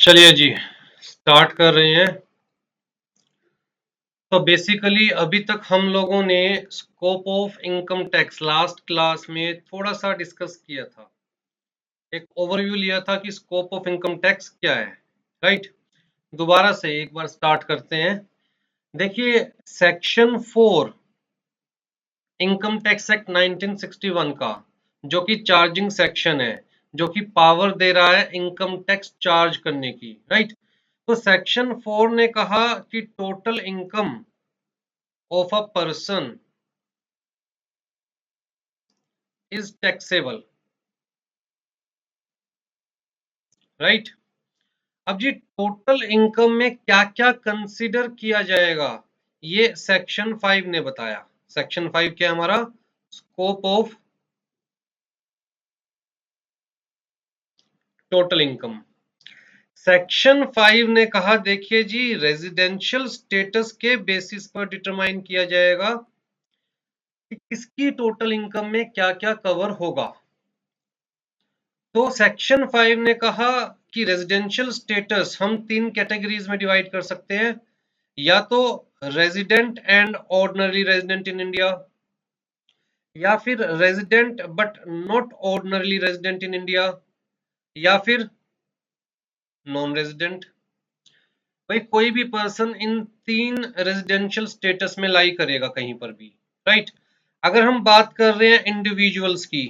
चलिए जी, स्टार्ट कर रहे हैं। तो बेसिकली अभी तक हम लोगों ने scope of income tax last class में थोड़ा सा डिस्कस किया था। एक ओवरव्यू लिया था कि स्कोप ऑफ इनकम टैक्स क्या है, राइट। दोबारा से एक बार स्टार्ट करते हैं। देखिए, सेक्शन 4 इनकम टैक्स एक्ट 1961 का, जो कि चार्जिंग सेक्शन है, जो कि पावर दे रहा है इनकम टैक्स चार्ज करने की, राइट। तो सेक्शन 4 ने कहा कि total income of a person is taxable, right. अब जी टोटल इनकम में क्या क्या कंसिडर किया जाएगा, ये सेक्शन 5 ने बताया। सेक्शन 5 क्या हमारा scope of total income. Section 5 ने कहा, देखिए जी, रेजिडेंशियल स्टेटस के बेसिस पर डिटरमाइन किया जाएगा कि किसकी टोटल इनकम में क्या क्या कवर होगा। तो सेक्शन 5 ने कहा कि रेजिडेंशियल स्टेटस हम तीन कैटेगरीज में डिवाइड कर सकते हैं, या तो resident and ordinary resident in India, या फिर resident but not ordinarily resident in India, या फिर नॉन रेजिडेंट। भाई कोई भी पर्सन इन तीन रेजिडेंशियल स्टेटस में लाई करेगा कहीं पर भी, राइट। अगर हम बात कर रहे हैं इंडिविजुअल्स की,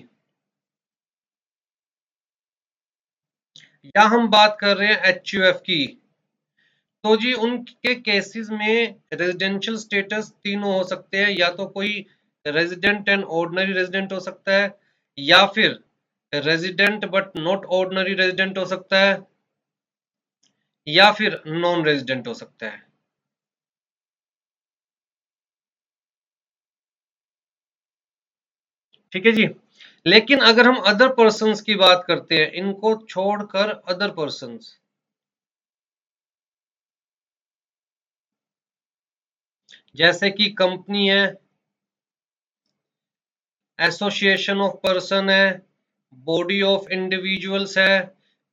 या हम बात कर रहे हैं एचयूएफ की, तो जी उनके केसेस में रेजिडेंशियल स्टेटस तीनों हो सकते हैं। या तो कोई रेजिडेंट एंड ऑर्डिनरी रेजिडेंट हो सकता है, या फिर resident but not ordinary resident हो सकता है, या फिर नॉन रेजिडेंट हो सकता है। ठीक है जी। लेकिन अगर हम अदर पर्सन्स की बात करते हैं, इनको छोड़कर अदर पर्सन्स, जैसे कि कंपनी है, एसोसिएशन ऑफ पर्सन है, बॉडी ऑफ इंडिविजुअल्स है,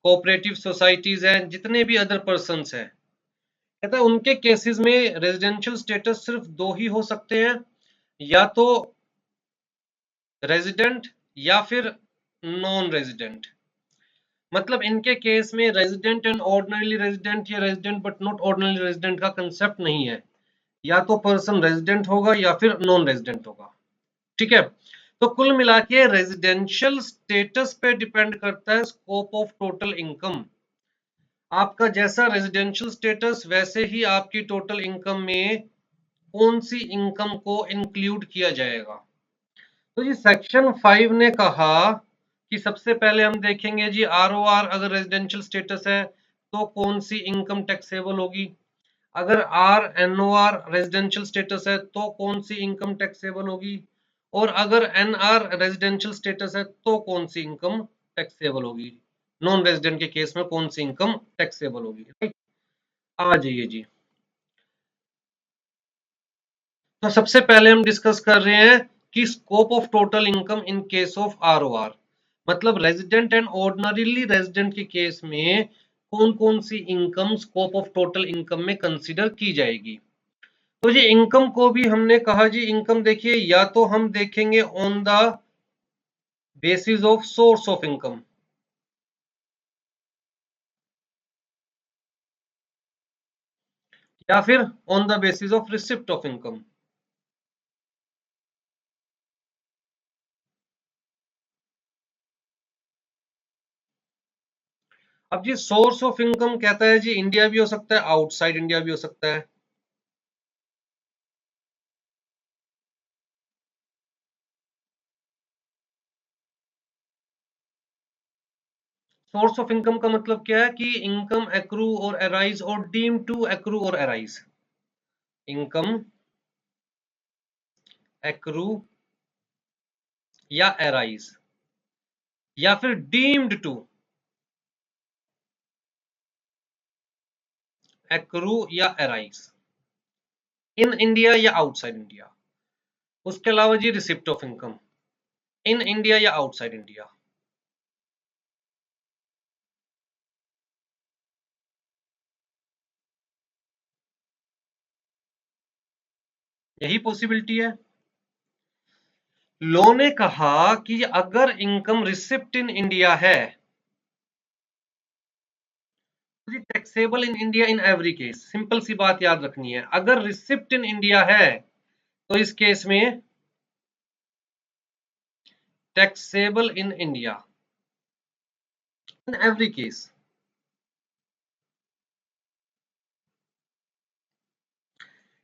कोऑपरेटिव सोसाइटीज हैं, जितने भी अदर पर्सन्स हैं, कहता है उनके केसेस में रेजिडेंशियल स्टेटस सिर्फ दो ही हो सकते हैं, या तो रेजिडेंट या फिर नॉन रेजिडेंट। मतलब इनके केस में रेजिडेंट एंड ऑर्डिनरी रेजिडेंट या resident but not ordinary resident का कंसेप्ट नहीं है। या तो पर्सन रेजिडेंट होगा या फिर नॉन रेजिडेंट होगा। ठीक है। तो कुल मिला के रेजिडेंशियल स्टेटस पे डिपेंड करता है स्कोप ऑफ टोटल इनकम। आपका जैसा रेजिडेंशियल स्टेटस, वैसे ही आपकी टोटल इनकम में कौन सी इनकम को इंक्लूड किया जाएगा। तो जी सेक्शन 5 ने कहा कि सबसे पहले हम देखेंगे जी आरओआर, अगर रेजिडेंशियल स्टेटस है तो कौन सी इनकम टैक्सेबल होगी। अगर आर एनओआर रेजिडेंशियल स्टेटस है तो कौन सी इनकम टैक्सेबल होगी। और अगर एनआर रेजिडेंशियल स्टेटस है तो कौन सी इनकम टैक्सेबल होगी। नॉन रेजिडेंट के केस में कौन सी इनकम टैक्सेबल होगी, राइट। आ जाइए जी। तो सबसे पहले हम डिस्कस कर रहे हैं कि scope of total income in case of ROR, मतलब रेजिडेंट एंड ऑर्डिनरीली रेजिडेंट के केस में कौन कौन सी income scope of total income में कंसीडर की जाएगी। तो जी इनकम को भी हमने कहा जी, इनकम देखिए, या तो हम देखेंगे on the basis of source of income, या फिर on the basis of receipt of income. अब जी सोर्स ऑफ इनकम कहता है जी इंडिया भी हो सकता है, आउटसाइड इंडिया भी हो सकता है। सोर्स ऑफ इनकम का मतलब क्या है कि इनकम एक्रू और अराइज और डीम टू एक्रू और अराइज। इनकम एक्रू या अराइज, या फिर डीम्ड टू एक्रू या अराइज इन इंडिया या आउटसाइड इंडिया। उसके अलावा जी receipt of income in India या आउटसाइड इंडिया। यही पॉसिबिलिटी है। लॉ ने कहा कि अगर इनकम रिसिप्ट इन इंडिया है तो taxable in India in every case. Simple सी बात याद रखनी है, अगर रिसिप्ट इन इंडिया है तो इस केस में taxable in India in every case.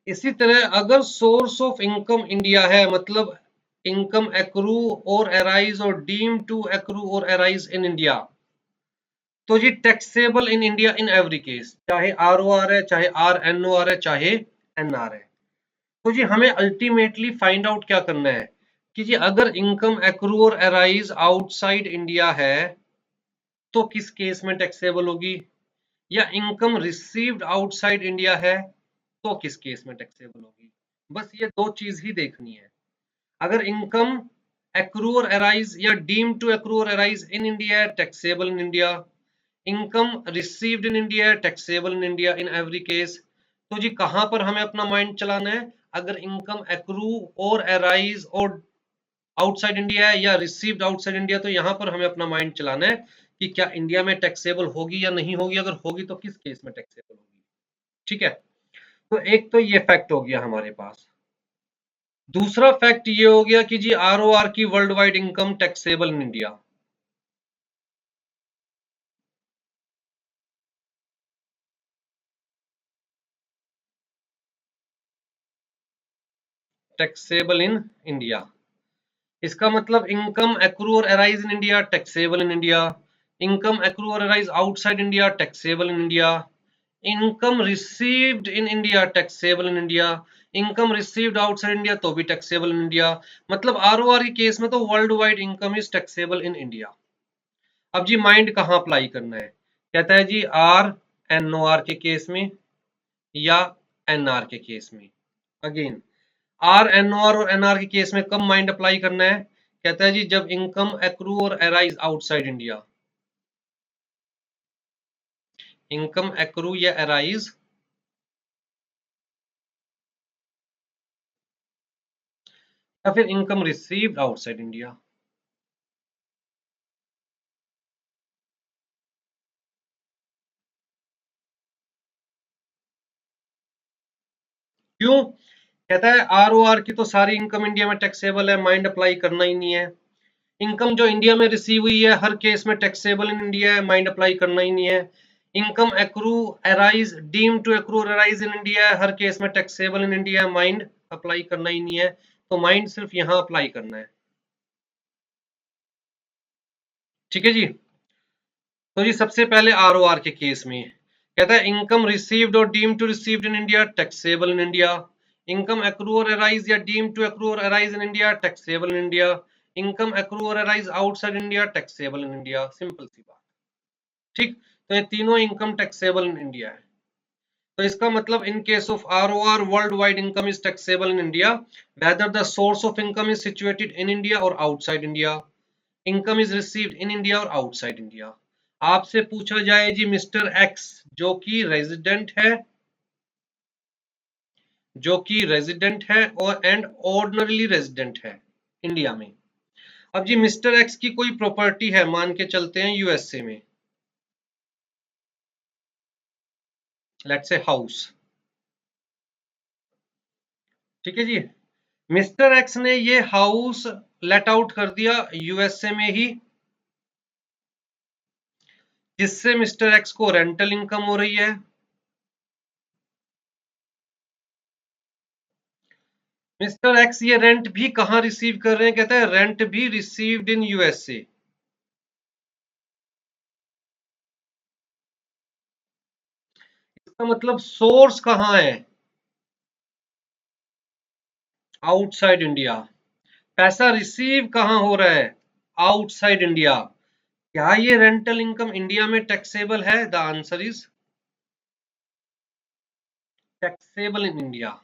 इसी तरह अगर सोर्स ऑफ इनकम इंडिया है, मतलब इनकम एक्रू और अराइज और डीम टू एक्रू और अराइज इन इंडिया, तो जी taxable in India in every case, चाहे आरओआर है, चाहे आरएनओआर है, चाहे एनआर है। तो जी हमें अल्टीमेटली फाइंड आउट क्या करना है कि जी अगर इनकम एक्रू और अराइज आउटसाइड इंडिया है तो किस केस में टैक्सेबल होगी, या इनकम रिसीव्ड आउटसाइड इंडिया है तो किस केस में टैक्सेबल होगी। बस ये दो चीज ही देखनी है। अगर इनकम एक्रू और अराइज या डीम टू एक्रू और arise in India taxable in India, income received in India taxable in India in every case. तो जी कहां पर हमें अपना माइंड चलाना है, अगर इनकम एक्रू और अराइज और आउटसाइड इंडिया है या रिसीव्ड आउटसाइड इंडिया, तो यहां पर हमें अपना माइंड चलाना है कि क्या इंडिया में टैक्सेबल होगी या नहीं होगी, अगर होगी तो किस केस में टैक्सेबल होगी। ठीक है, तो एक तो ये फैक्ट हो गया हमारे पास। दूसरा फैक्ट ये हो गया कि जी आरओआर की world wide income taxable in India. Taxable in India, इसका मतलब इनकम एक्रू और arise in India taxable in India, income accrue और arise outside India taxable in India, income received in India taxable in India, income received outside India तो भी taxable in India. मतलब ROR के case में तो world wide income is taxable in India. अब जी mind कहाँ अप्लाई करना है, कहता है जी आर एन ओ आर के केस में या एन आर के केस में। Again R N O R और एन आर के केस में कब माइंड अप्लाई करना है, कहता है जी जब इनकम एक्रू और arise outside India. Income accrue या अराइज या फिर इनकम रिसीव्ड आउटसाइड इंडिया। क्यों, कहता है आरओआर की तो सारी इनकम इंडिया में टैक्सेबल है, माइंड अप्लाई करना ही नहीं है। इनकम जो इंडिया में रिसीव हुई है हर केस में टैक्सेबल इन इंडिया है, माइंड अप्लाई करना ही नहीं है। Income accrue arise deem to accrue arise in India है, हर केस में टैक्सेबल इन इंडिया है, माइंड अप्लाई करना ही नहीं है। तो माइंड सिर्फ यहां अप्लाई करना है। ठीक है जी, तो जी सबसे पहले आरओआर के केस में कहता है इनकम रिसीव्ड और deem to received in India taxable in India, income accrue और अराइज या डीम टू एक्रू और arise in India taxable in India, income accrue और arise outside India taxable in India. Simple सी बात। ठीक, तो ये तीनों इनकम टैक्सेबल इन इंडिया है। तो इसका मतलब in case of ROR world wide income is taxable in India whether the source of income is situated in India और outside India, income is received in India और outside India. आपसे पूछा जाए जी mister x जो कि resident है, और and ordinary resident है इंडिया में। अब जी मिस्टर एक्स की कोई प्रॉपर्टी है, मान के चलते हैं यूएसए में, लेट्स से हाउस। ठीक है जी, मिस्टर एक्स ने ये हाउस लेट आउट कर दिया यूएसए में ही, जिससे मिस्टर एक्स को रेंटल इनकम हो रही है। मिस्टर एक्स ये रेंट भी कहां रिसीव कर रहे हैं, कहते हैं रेंट भी रिसीव्ड इन यूएसए। इसका मतलब सोर्स कहां है, आउटसाइड इंडिया। पैसा रिसीव कहां हो रहा है, आउटसाइड इंडिया। क्या ये रेंटल इनकम इंडिया में टैक्सेबल है, the answer is taxable in India.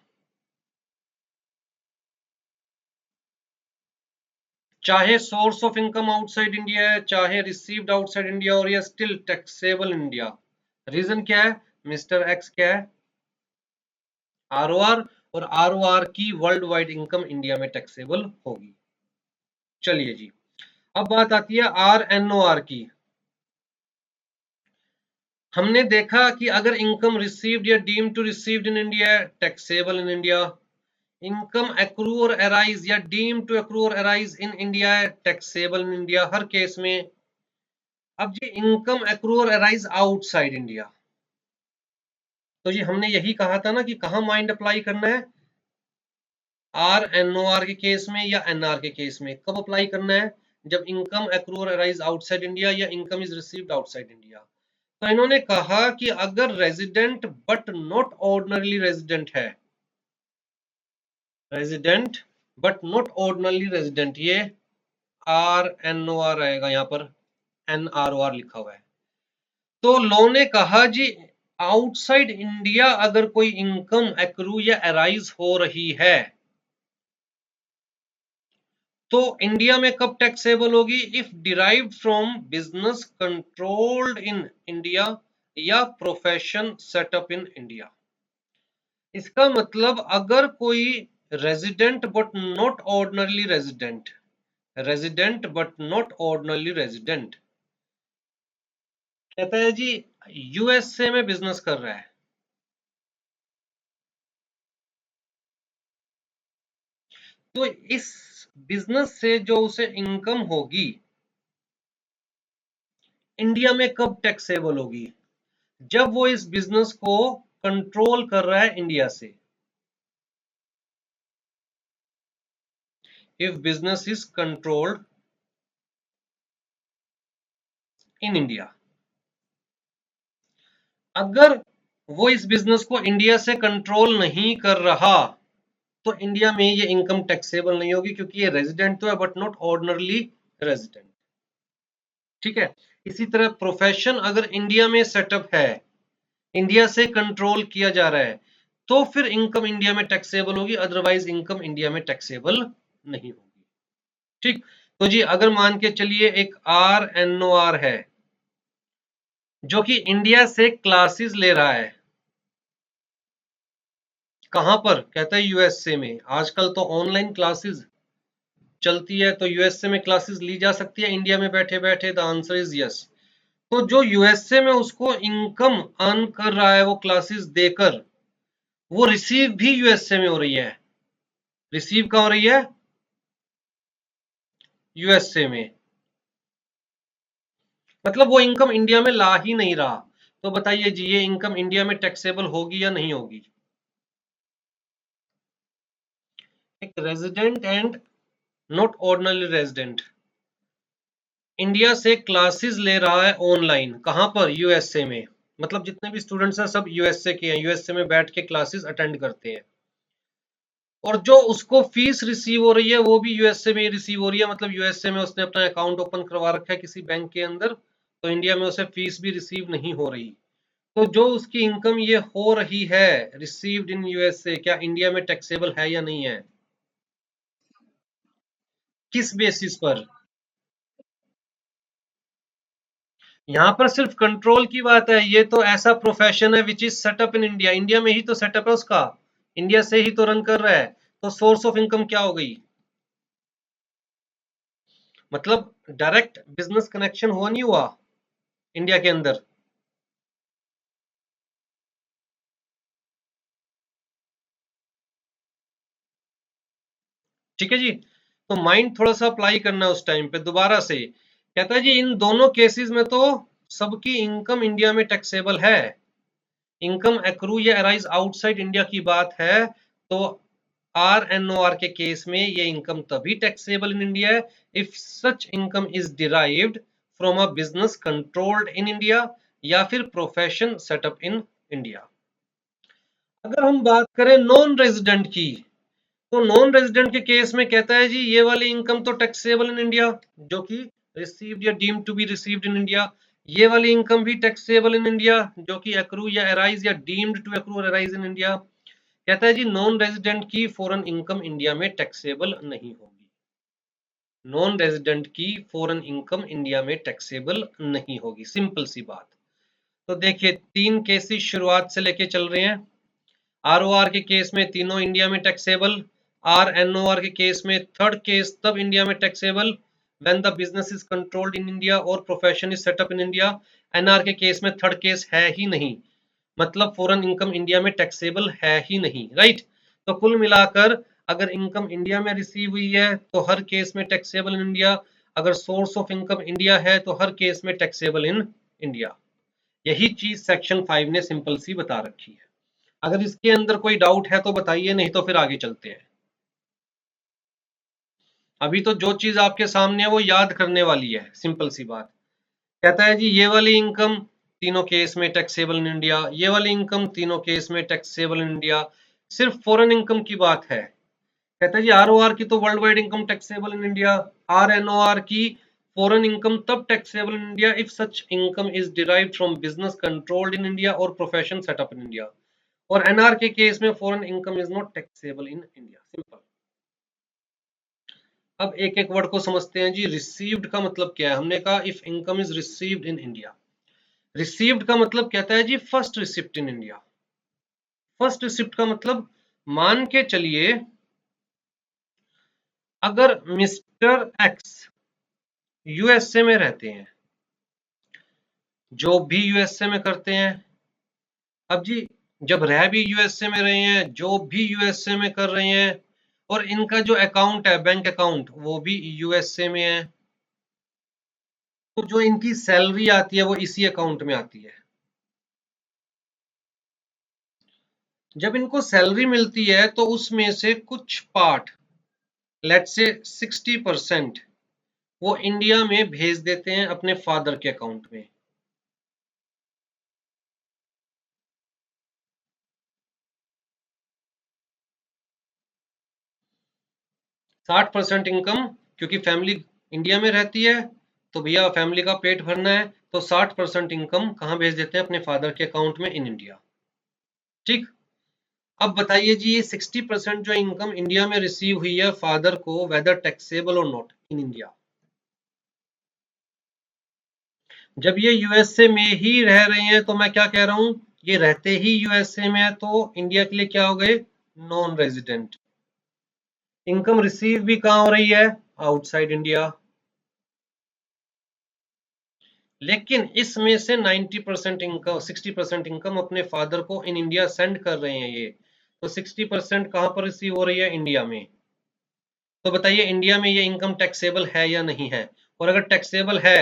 चाहे source of income outside India है, चाहे रिसीव्ड आउटसाइड इंडिया, और ये स्टिल टैक्सेबल इंडिया। रीजन क्या है, मिस्टर एक्स क्या है, आरओआर और ROR की वर्ल्ड वाइड इनकम इंडिया में टैक्सेबल होगी। चलिए जी, अब बात आती है RNOR की। हमने देखा कि अगर इनकम रिसीव्ड या deemed to received in India taxable in India, income accrue और अराइज या डीम्ड टू एक्रू और arise in India taxable in India, हर केस में। अब जी इनकम एक्रू और अराइज आउटसाइड इंडिया, तो जी हमने यही कहा था ना कि कहां माइंड अप्लाई करना है, RNOR के केस में या NR के केस में। कब अप्लाई करना है, जब इनकम एक्रू और अराइज आउटसाइड इंडिया या income is received outside India. तो इन्होंने कहा कि अगर resident but not ordinary resident है, resident but not ordinary resident, ये RNOR आएगा, यहाँ पर NROR लिखा हुआ है। तो लॉ ने कहा जी आउटसाइड इंडिया अगर कोई इनकम एक्रू या अराइज हो रही है तो इंडिया में कब टैक्सेबल होगी, if derived from business controlled in India या प्रोफेशन सेटअप इन इंडिया। इसका मतलब अगर कोई resident but not ordinary resident, resident but not ordinary resident कहता है जी यूएसए में बिजनेस कर रहा है, तो इस बिजनेस से जो उसे इनकम होगी इंडिया में कब टैक्सेबल होगी, जब वो इस बिजनेस को कंट्रोल कर रहा है इंडिया से। If business is controlled in India, अगर वो इस बिजनेस को इंडिया से कंट्रोल नहीं कर रहा तो इंडिया में ये इनकम टैक्सेबल नहीं होगी, क्योंकि ये रेजिडेंट तो है बट नॉट ऑर्डिनरली रेजिडेंट। ठीक है, इसी तरह प्रोफेशन अगर इंडिया में सेटअप है, इंडिया से कंट्रोल किया जा रहा है, तो फिर इनकम इंडिया में टैक्सेबल होगी, अदरवाइज इनकम इंडिया में टैक्सेबल नहीं होगी। ठीक, तो जी अगर मान के चलिए एक RNOR है जो कि इंडिया से क्लासेस ले रहा है, कहां पर, कहता है यूएसए में। आजकल तो ऑनलाइन क्लासेस चलती है, तो यूएसए में क्लासेस ली जा सकती है इंडिया में बैठे बैठे। The answer is yes. तो जो यूएसए में उसको इनकम अर्न कर रहा है वो क्लासेस देकर, वो रिसीव भी यूएसए में हो रही है। रिसीव कहां हो रही है, यूएसए में। मतलब वो इनकम इंडिया में ला ही नहीं रहा। तो बताइए जी ये इनकम इंडिया में टैक्सेबल होगी या नहीं होगी। एक resident and not ordinary resident India से क्लासेस ले रहा है ऑनलाइन, कहां पर, यूएसए में। मतलब जितने भी स्टूडेंट्स हैं सब यूएसए के हैं, यूएसए में बैठ के क्लासेस अटेंड करते हैं, और जो उसको फीस रिसीव हो रही है वो भी यूएसए में रिसीव हो रही है। मतलब यूएसए में उसने अपना अकाउंट ओपन करवा रखा है किसी बैंक के अंदर, तो इंडिया में उसे फीस भी रिसीव नहीं हो रही। तो जो उसकी इनकम ये हो रही है रिसीव्ड इन यूएसए, क्या इंडिया में टैक्सेबल है या नहीं है। किस बेसिस पर, यहाँ पर सिर्फ कंट्रोल की बात है। ये तो ऐसा प्रोफेशन है which is set up in India, India में ही तो सेटअप है उसका, इंडिया से ही तो रन कर रहा है। तो सोर्स ऑफ इनकम क्या हो गई, मतलब डायरेक्ट बिजनेस कनेक्शन हुआ नहीं हुआ इंडिया के अंदर। ठीक है जी, तो माइंड थोड़ा सा अप्लाई करना है उस टाइम पे दोबारा से। कहता है जी इन दोनों केसेस में तो सबकी इनकम इंडिया में टैक्सेबल है। इनकम एक्रू या अराइज आउटसाइड इंडिया की बात है तो RNOR के केस में ये इनकम तभी टैक्सेबल इन इंडिया है if such income is derived from a business controlled in India या फिर प्रोफेशन सेटअप इन इंडिया। अगर हम बात करें नॉन रेजिडेंट की, तो नॉन रेजिडेंट के केस में कहता है जी ये वाली इनकम तो टैक्सेबल इन इंडिया, जो कि रिसीव्ड या deemed to be received in India. ये वाली इनकम भी टैक्सेबल इन इंडिया, जो कि एक्रू या अराइज या डीम्ड टू एक्रू और अराइज इन इंडिया। कहता है जी नॉन रेजिडेंट की फॉरेन इनकम इंडिया में टैक्सेबल नहीं होगी। नॉन रेजिडेंट की फॉरेन इनकम इंडिया में टैक्सेबल नहीं होगी, सिंपल सी बात। तो देखिए तीन केसेस शुरुआत से लेके चल रहे हैं। ROR के केस में तीनों इंडिया में टैक्सेबल, RNOR के केस में थर्ड केस तब इंडिया में taxable when the business is controlled in India और profession is set up in India. NR के केस में थर्ड केस है ही नहीं, मतलब फॉरेन इनकम इंडिया में टैक्सेबल है ही नहीं, राइट। तो कुल मिलाकर अगर इनकम इंडिया में रिसीव हुई है तो हर केस में टैक्सेबल इन इंडिया, अगर सोर्स ऑफ इनकम इंडिया है तो हर केस में टैक्सेबल इन इंडिया। यही चीज सेक्शन 5 ने सिंपल सी बता रखी है। अगर इसके अंदर कोई डाउट है तो बताइए, नहीं तो फिर आगे चलते हैं। अभी तो जो चीज आपके सामने है वो याद करने वाली है, सिंपल सी बात। कहता है जी ये वाली इनकम तीनों केस में टैक्सेबल इन इंडिया, ये वाली इनकम तीनों केस में टैक्सेबल इन इंडिया। सिर्फ फॉरेन इनकम की बात है। कहता है जी ROR की तो world wide income taxable in India, RNOR की फॉरेन इनकम तब taxable in India if such income is derived from business controlled in India और प्रोफेशन सेटअप इन इंडिया। और NR के केस में foreign income is not taxable in India. Simple. अब एक एक word को समझते हैं जी। रिसीव्ड का मतलब क्या है? हमने कहा if income is received in India. Received का मतलब कहता है जी first receipt in India. First receipt का मतलब मान के चलिए अगर मिस्टर एक्स यूएसए में रहते हैं, जॉब भी यूएसए में करते हैं। अब जी जब रह भी यूएसए में रहे हैं, जॉब भी यूएसए में कर रहे हैं, और इनका जो अकाउंट है बैंक अकाउंट वो भी यूएसए में है, तो जो इनकी सैलरी आती है वो इसी अकाउंट में आती है। जब इनको सैलरी मिलती है तो उसमें से कुछ पार्ट, लेट्स से 60%, वो इंडिया में भेज देते हैं अपने फादर के अकाउंट में। 60% इनकम, क्योंकि फैमिली इंडिया में रहती है तो भैया फैमिली का पेट भरना है, तो 60% इनकम कहाँ भेज देते हैं? अपने फादर के अकाउंट में इन इंडिया। ठीक। अब बताइए जी ये 60% जो इनकम इंडिया में रिसीव हुई है फादर को, वेदर टैक्सेबल और नॉट इन इंडिया। जब ये यूएसए में ही रह रहे हैं तो मैं क्या कह रहा हूं, ये रहते ही यूएसए में है तो इंडिया के लिए क्या हो गए? Non resident. इनकम रिसीव भी कहां हो रही है? Outside India. लेकिन इसमें से 90% इनकम, 60% इनकम अपने फादर को इन इंडिया सेंड कर रहे हैं ये, तो 60% कहां पर रिसीव हो रही है? इंडिया में। तो बताइए इंडिया में ये इनकम टैक्सेबल है या नहीं है? और अगर टैक्सेबल है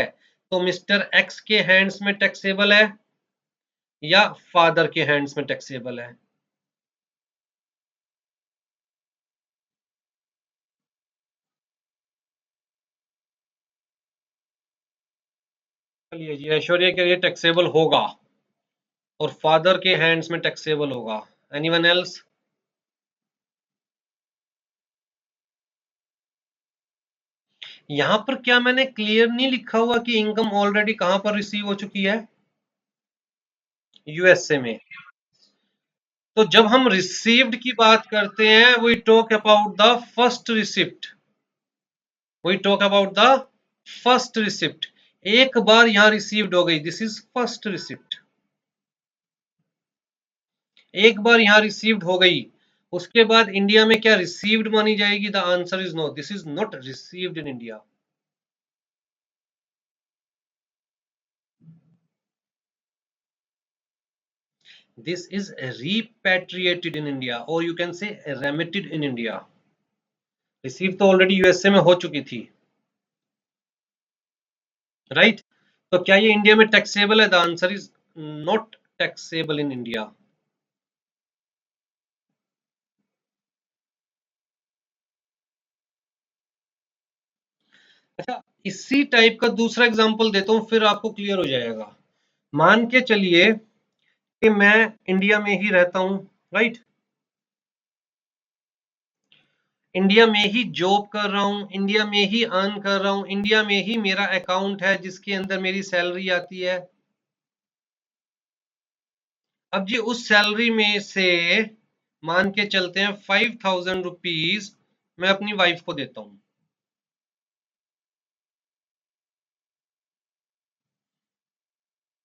तो मिस्टर एक्स के हैंड्स में टैक्सेबल है या फादर के हैंड्स में टैक्सेबल है? चलिए जी, ऐश्वर्या के लिए टैक्सेबल होगा और फादर के हैंड्स में टैक्सेबल होगा। Anyone else? यहां पर क्या मैंने क्लियर नहीं लिखा हुआ कि इनकम ऑलरेडी कहां पर रिसीव हो चुकी है? यूएसए में। तो जब हम रिसीव्ड की बात करते हैं we talk about the first receipt, we talk about the first receipt. एक बार यहां रिसीव्ड हो गई, दिस इज फर्स्ट रिसिप्ट। एक बार यहां रिसीव्ड हो गई, उसके बाद इंडिया में क्या रिसीव्ड मानी जाएगी? The answer is no, this is not received in India. This is repatriated in India or you can say remitted in India. Receive तो ऑलरेडी यूएसए में हो चुकी थी, राइट? तो क्या ये इंडिया में टैक्सेबल है? The answer is not taxable in India. अच्छा, इसी टाइप का दूसरा एग्जांपल देता हूं फिर आपको क्लियर हो जाएगा। मान के चलिए कि मैं इंडिया में ही रहता हूं, राइट? इंडिया में ही जॉब कर रहा हूँ, इंडिया में ही अर्न कर रहा हूँ, इंडिया में ही मेरा अकाउंट है जिसके अंदर मेरी सैलरी आती है। अब जी उस सैलरी में से मान के चलते हैं 5,000 रुपीज मैं अपनी वाइफ को देता हूँ।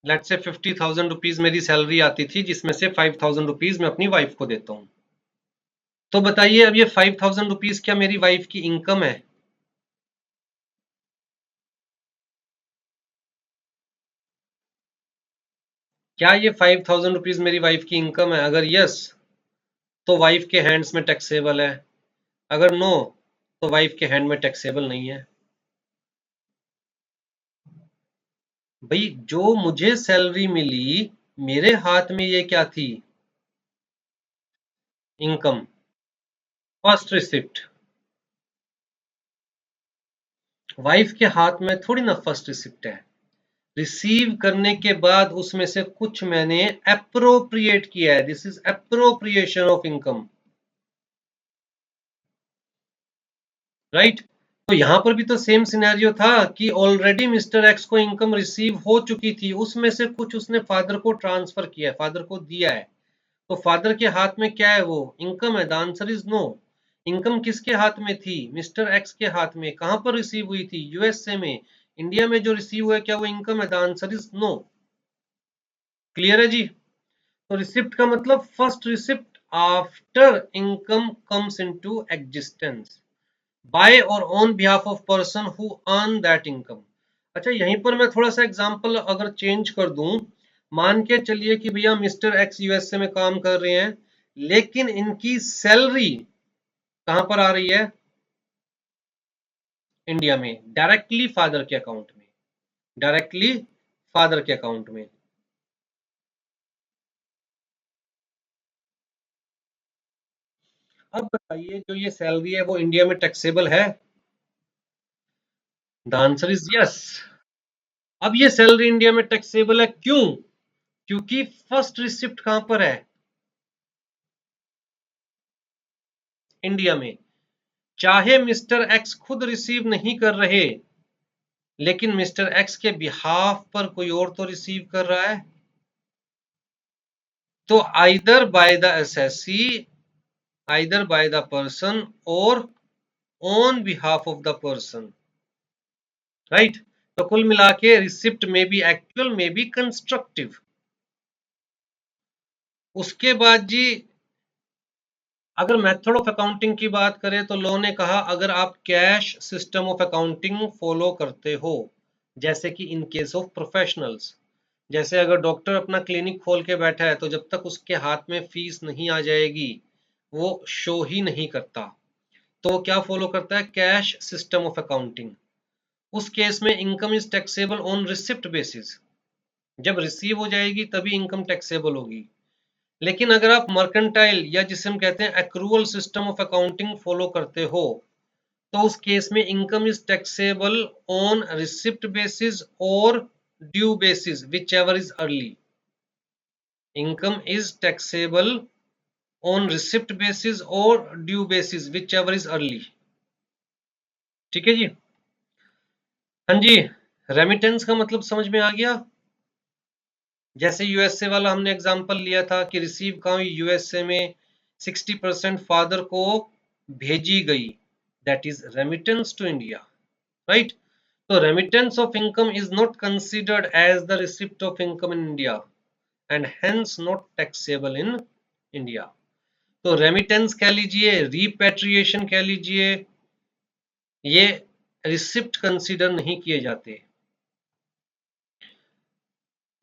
लेट्स से 50,000 रुपीज मेरी सैलरी आती थी, जिसमें से 5,000 रुपीज मैं अपनी वाइफ को देता हूँ। तो बताइए अब ये 5,000 रुपीज क्या मेरी वाइफ की इनकम है? क्या ये 5,000 रुपीज मेरी वाइफ की इनकम है? अगर यस, तो वाइफ के हैंड्स में टैक्सेबल है। अगर नो, तो वाइफ के हैंड में टैक्सेबल नहीं है। भाई जो मुझे सैलरी मिली, मेरे हाथ में ये क्या थी? Income, first receipt. वाइफ के हाथ में थोड़ी ना फर्स्ट रिसिप्ट है। रिसीव करने के बाद उसमें से कुछ मैंने एप्रोप्रिएट किया है। This is appropriation of income, right? तो यहां पर भी तो सेम सिनेरियो था कि ऑलरेडी मिस्टर एक्स को इनकम रिसीव हो चुकी थी, उसमें से कुछ उसने फादर को ट्रांसफर किया है, फादर को दिया है। तो फादर के हाथ में क्या है? वो इनकम है। The answer is no. Income किसके हाथ में थी? मिस्टर एक्स के हाथ में। कहां पर रिसीव हुई थी? यूएसए में। इंडिया में जो रिसीव हुआ है, क्या वो इनकम है? The answer is no. Clear है जी? तो रिसिप्ट का मतलब first receipt after income comes into existence by और on behalf of person who earn that income. अच्छा, यहीं पर मैं थोड़ा सा एग्जांपल अगर चेंज कर दूं, मान के चलिए कि भैया मिस्टर एक्स यूएसए में काम कर रहे हैं, लेकिन इनकी सैलरी कहां पर आ रही है? इंडिया में, डायरेक्टली फादर के अकाउंट में। डायरेक्टली फादर के अकाउंट में। अब बताइए, जो ये सैलरी है वो इंडिया में टैक्सेबल है? The answer is yes. अब ये सैलरी इंडिया में टैक्सेबल है, क्यों? क्योंकि फर्स्ट रिसिप्ट कहां पर है? इंडिया में। चाहे मिस्टर एक्स खुद रिसीव नहीं कर रहे, लेकिन मिस्टर एक्स के बिहाफ पर कोई और तो रिसीव कर रहा है। तो either by the SSC, either by the person और on behalf of the person, right? तो कुल मिला के रिसिप्ट में बी एक्चुअल, में बी कंस्ट्रक्टिव। उसके बाद जी, अगर मेथड ऑफ अकाउंटिंग की बात करें तो लॉ ने कहा अगर आप cash system of accounting follow करते हो, जैसे कि इन केस ऑफ प्रोफेशनल्स, जैसे अगर डॉक्टर अपना क्लिनिक खोल के बैठा है, तो जब तक उसके हाथ में फीस नहीं आ जाएगी, वो शो ही नहीं करता। तो वो क्या फॉलो करता है? Cash system of accounting. उस केस में income is taxable on receipt basis. जब रिसीव हो जाएगी तभी इनकम टैक्सेबल होगी। लेकिन अगर आप मर्केंटाइल या जिसे हम कहते हैं accrual system of accounting follow करते हो, तो उस केस में income is taxable on receipt basis और due basis, whichever is early. Income is taxable on receipt basis और due basis, whichever is early. ठीक है जी? हाँ जी। रेमिटेंस का मतलब समझ में आ गया? जैसे यूएसए वाला हमने एग्जांपल लिया था कि रिसीव कहाँ हुई? यूएसए में 60% फादर को भेजी गई, that is remittance to India, right? तो remittance of income is not considered as the receipt of income in India and hence not taxable in India. तो रेमिटेंस कह लीजिए, रिपेट्रिएशन कह लीजिए, ये रिसिप्ट कंसिडर नहीं किए जाते।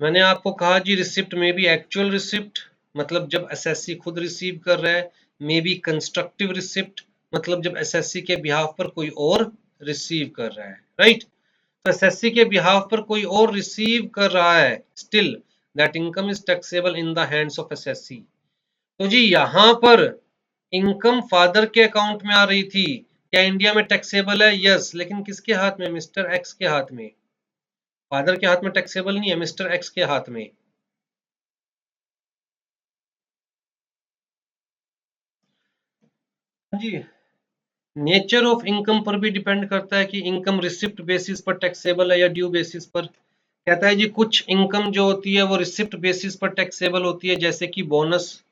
मैंने आपको कहा जी, रिसिप्ट में भी एक्चुअल रिसिप्ट, मतलब जब एसएससी खुद रिसीव कर रहा है, मे बी कंस्ट्रक्टिव रिसिप्ट, मतलब जब एसएससी के बिहाफ पर कोई और रिसीव कर रहा है, राइट? तो एसएससी के बिहाफ पर कोई और रिसीव कर रहा है, still that income is taxable in the hands of SSC. तो जी यहां पर इनकम फादर के अकाउंट में आ रही थी, क्या इंडिया में टैक्सेबल है? यस। लेकिन किसके हाथ में? मिस्टर एक्स के हाथ में। फादर के हाथ में टैक्सेबल नहीं है, मिस्टर एक्स के हाथ में। जी, नेचर ऑफ इनकम पर भी डिपेंड करता है कि इनकम रिसिप्ट बेसिस पर टैक्सेबल है या ड्यू बेसिस पर। कहता है जी कुछ इनकम जो होती है वो रिसिप्ट बेसिस पर टैक्सेबल होती है, जैसे कि बोनस।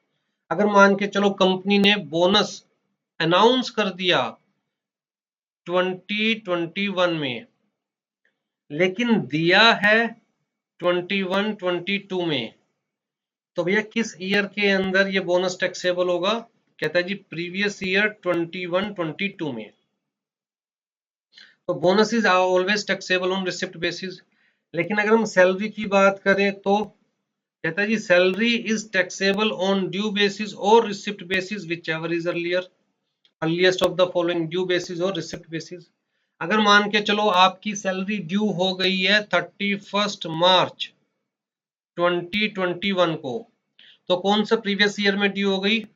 अगर मान के चलो कंपनी ने बोनस अनाउंस कर दिया 2021 में, लेकिन दिया है 21-22 में, तो भैया किस ईयर के अंदर ये बोनस टैक्सेबल होगा? कहता है जी प्रीवियस ईयर 21-22 में। तो bonus is always taxable on receipt basis. लेकिन अगर हम सैलरी की बात करें तो कहता है जी salary is taxable on due basis और receipt basis whichever is earliest of the following, due basis और रिसिप्ट बेसिस। अगर मान के चलो आपकी सैलरी ड्यू हो गई है 31 मार्च 2021 को, तो कौन सा प्रीवियस ईयर में ड्यू हो गई?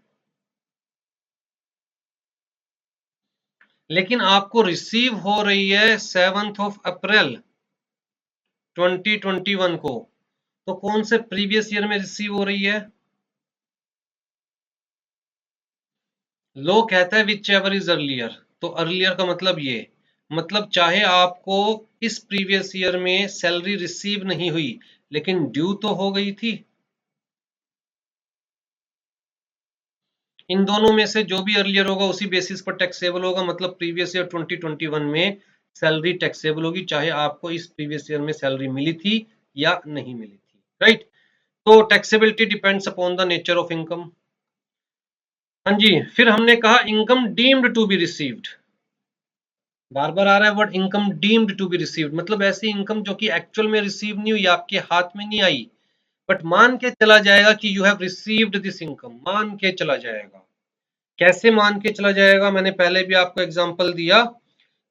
लेकिन आपको रिसीव हो रही है 7 अप्रैल 2021 को, तो कौन से प्रीवियस ईयर में रिसीव हो रही है? लो कहता है विच एवर इज अर्लियर, तो अर्लियर का मतलब ये, मतलब चाहे आपको इस प्रीवियस ईयर में सैलरी रिसीव नहीं हुई लेकिन ड्यू तो हो गई थी। इन दोनों में से जो भी अर्लियर होगा उसी बेसिस पर टैक्सेबल होगा, मतलब प्रीवियस ईयर 2021 में सैलरी टैक्सेबल होगी चाहे आपको इस प्रीवियस ईयर में सैलरी मिली थी या नहीं मिली थी, राइट। तो taxability depends upon the nature of income. हाँ जी, फिर हमने कहा income deemed to be received, बार बार आ रहा है word income deemed to be received, मतलब ऐसी इनकम जो कि एक्चुअल में रिसीव नहीं हुई, आपके हाथ में नहीं आई, बट मान के चला जाएगा कि you have received this income, मान के चला जाएगा। कैसे मान के चला जाएगा? मैंने पहले भी आपको एग्जांपल दिया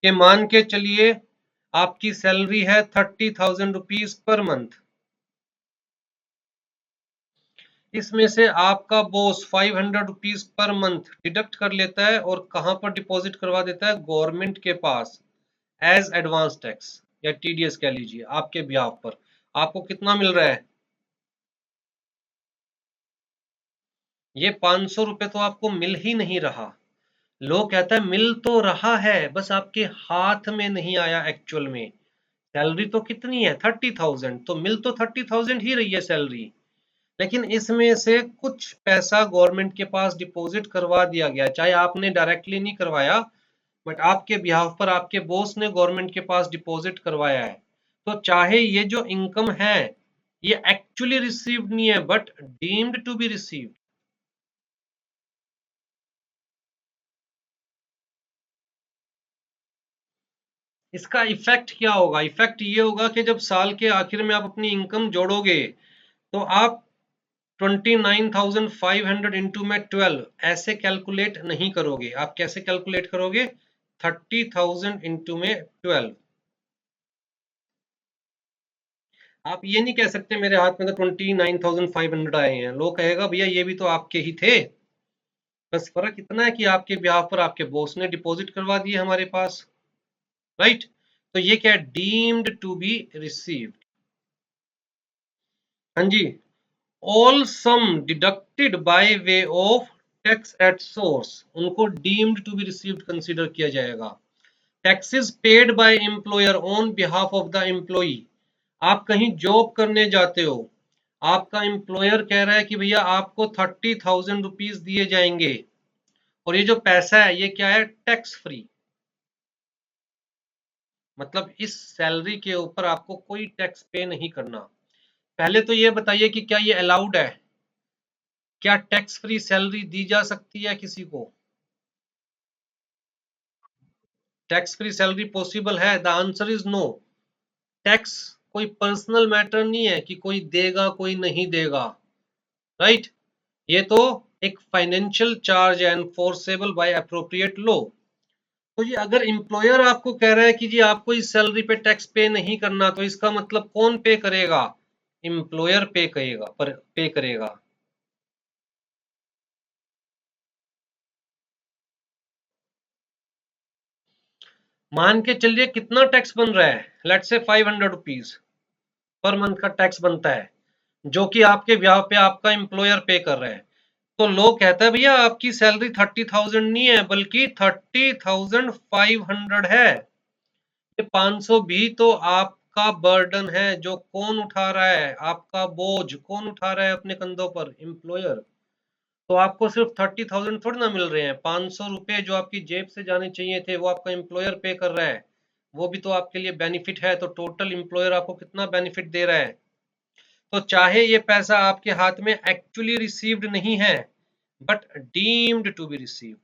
कि मान के चलिए आपकी सैलरी है 30,000 रुपीज पर मंथ, इसमें से आपका boss 500 rupees per month deduct कर लेता है और कहां पर डिपॉजिट करवा देता है? गवर्नमेंट के पास एज एडवांस टैक्स या टीडीएस कह लीजिए, आपके ब्याह पर। आपको कितना मिल रहा है? ये 500 रुपए तो आपको मिल ही नहीं रहा। लोग कहता है मिल तो रहा है, बस आपके हाथ में नहीं आया एक्चुअल में। सैलरी तो कितनी है? 30,000, तो मिल तो 30,000 ही रही है सैलरी, लेकिन इसमें से कुछ पैसा गवर्नमेंट के पास डिपॉजिट करवा दिया गया, चाहे आपने डायरेक्टली नहीं करवाया, बट आपके बिहाफ पर आपके बॉस ने गवर्नमेंट के पास डिपॉजिट करवाया है। तो चाहे ये जो इनकम है ये एक्चुअली रिसीव्ड नहीं है but deemed to be received. इसका इफेक्ट क्या होगा? इफेक्ट ये होगा कि जब साल के आखिर में आप अपनी इनकम जोड़ोगे तो आप 29,500 इंटू में 12 ऐसे कैलकुलेट नहीं करोगे। आप कैसे कैलकुलेट करोगे? 30,000 इंटू में 12। आप ये नहीं कह सकते मेरे हाथ में तो 29,500 आए हैं, लोग कहेगा भैया ये भी तो आपके ही थे। बस फर्क इतना है कि आपके ब्याह पर आपके बॉस ने डिपॉजिट करवा दिए हमारे पास, राइट। तो ये क्या है? Deemed to be received. हाँ जी, all sum deducted by way of tax at source, उनको deemed to be received consider किया जाएगा। Taxes paid by employer on behalf of the employee, आप कहीं जॉब करने जाते हो, आपका एम्प्लॉयर कह रहा है कि भैया आपको 30,000 रुपीज दिए जाएंगे और ये जो पैसा है ये क्या है? टैक्स फ्री, मतलब इस सैलरी के ऊपर आपको कोई टैक्स पे नहीं करना। पहले तो ये बताइए कि क्या ये अलाउड है? क्या टैक्स फ्री सैलरी दी जा सकती है किसी को? टैक्स फ्री सैलरी पॉसिबल है? The answer is no. Tax कोई पर्सनल मैटर नहीं है कि कोई देगा कोई नहीं देगा, राइट। ये तो एक फाइनेंशियल चार्ज है एनफोर्सेबल बाय अप्रोप्रिएट लॉ। तो ये अगर एम्प्लॉयर आपको कह रहा है कि जी आपको इस सैलरी पे टैक्स पे नहीं करना, तो इसका मतलब कौन पे करेगा? एम्प्लॉयर पे करेगा, पर पे करेगा। मान के चलिए कितना टैक्स बन रहा है? Let's say 500 rupees per month का टैक्स बनता है जो कि आपके ब्याह पे आपका एम्प्लॉयर पे कर रहा है। तो लोग कहता है भैया आपकी सैलरी 30,000 नहीं है बल्कि 30,500 है। ये 500 भी तो आपका बर्डन है जो कौन उठा रहा है? आपका बोझ कौन उठा रहा है अपने कंधों पर? एम्प्लॉयर। तो आपको सिर्फ 30,000 थोड़ी ना मिल रहे हैं, 500 रुपए जो आपकी जेब से जाने चाहिए थे वो आपका एम्प्लॉयर पे कर रहा है, वो भी तो आपके लिए बेनिफिट है। तो टोटल एम्प्लॉयर आपको कितना बेनिफिट दे रहा है? तो चाहे ये पैसा आपके हाथ में एक्चुअली रिसीव्ड नहीं है but deemed to be received.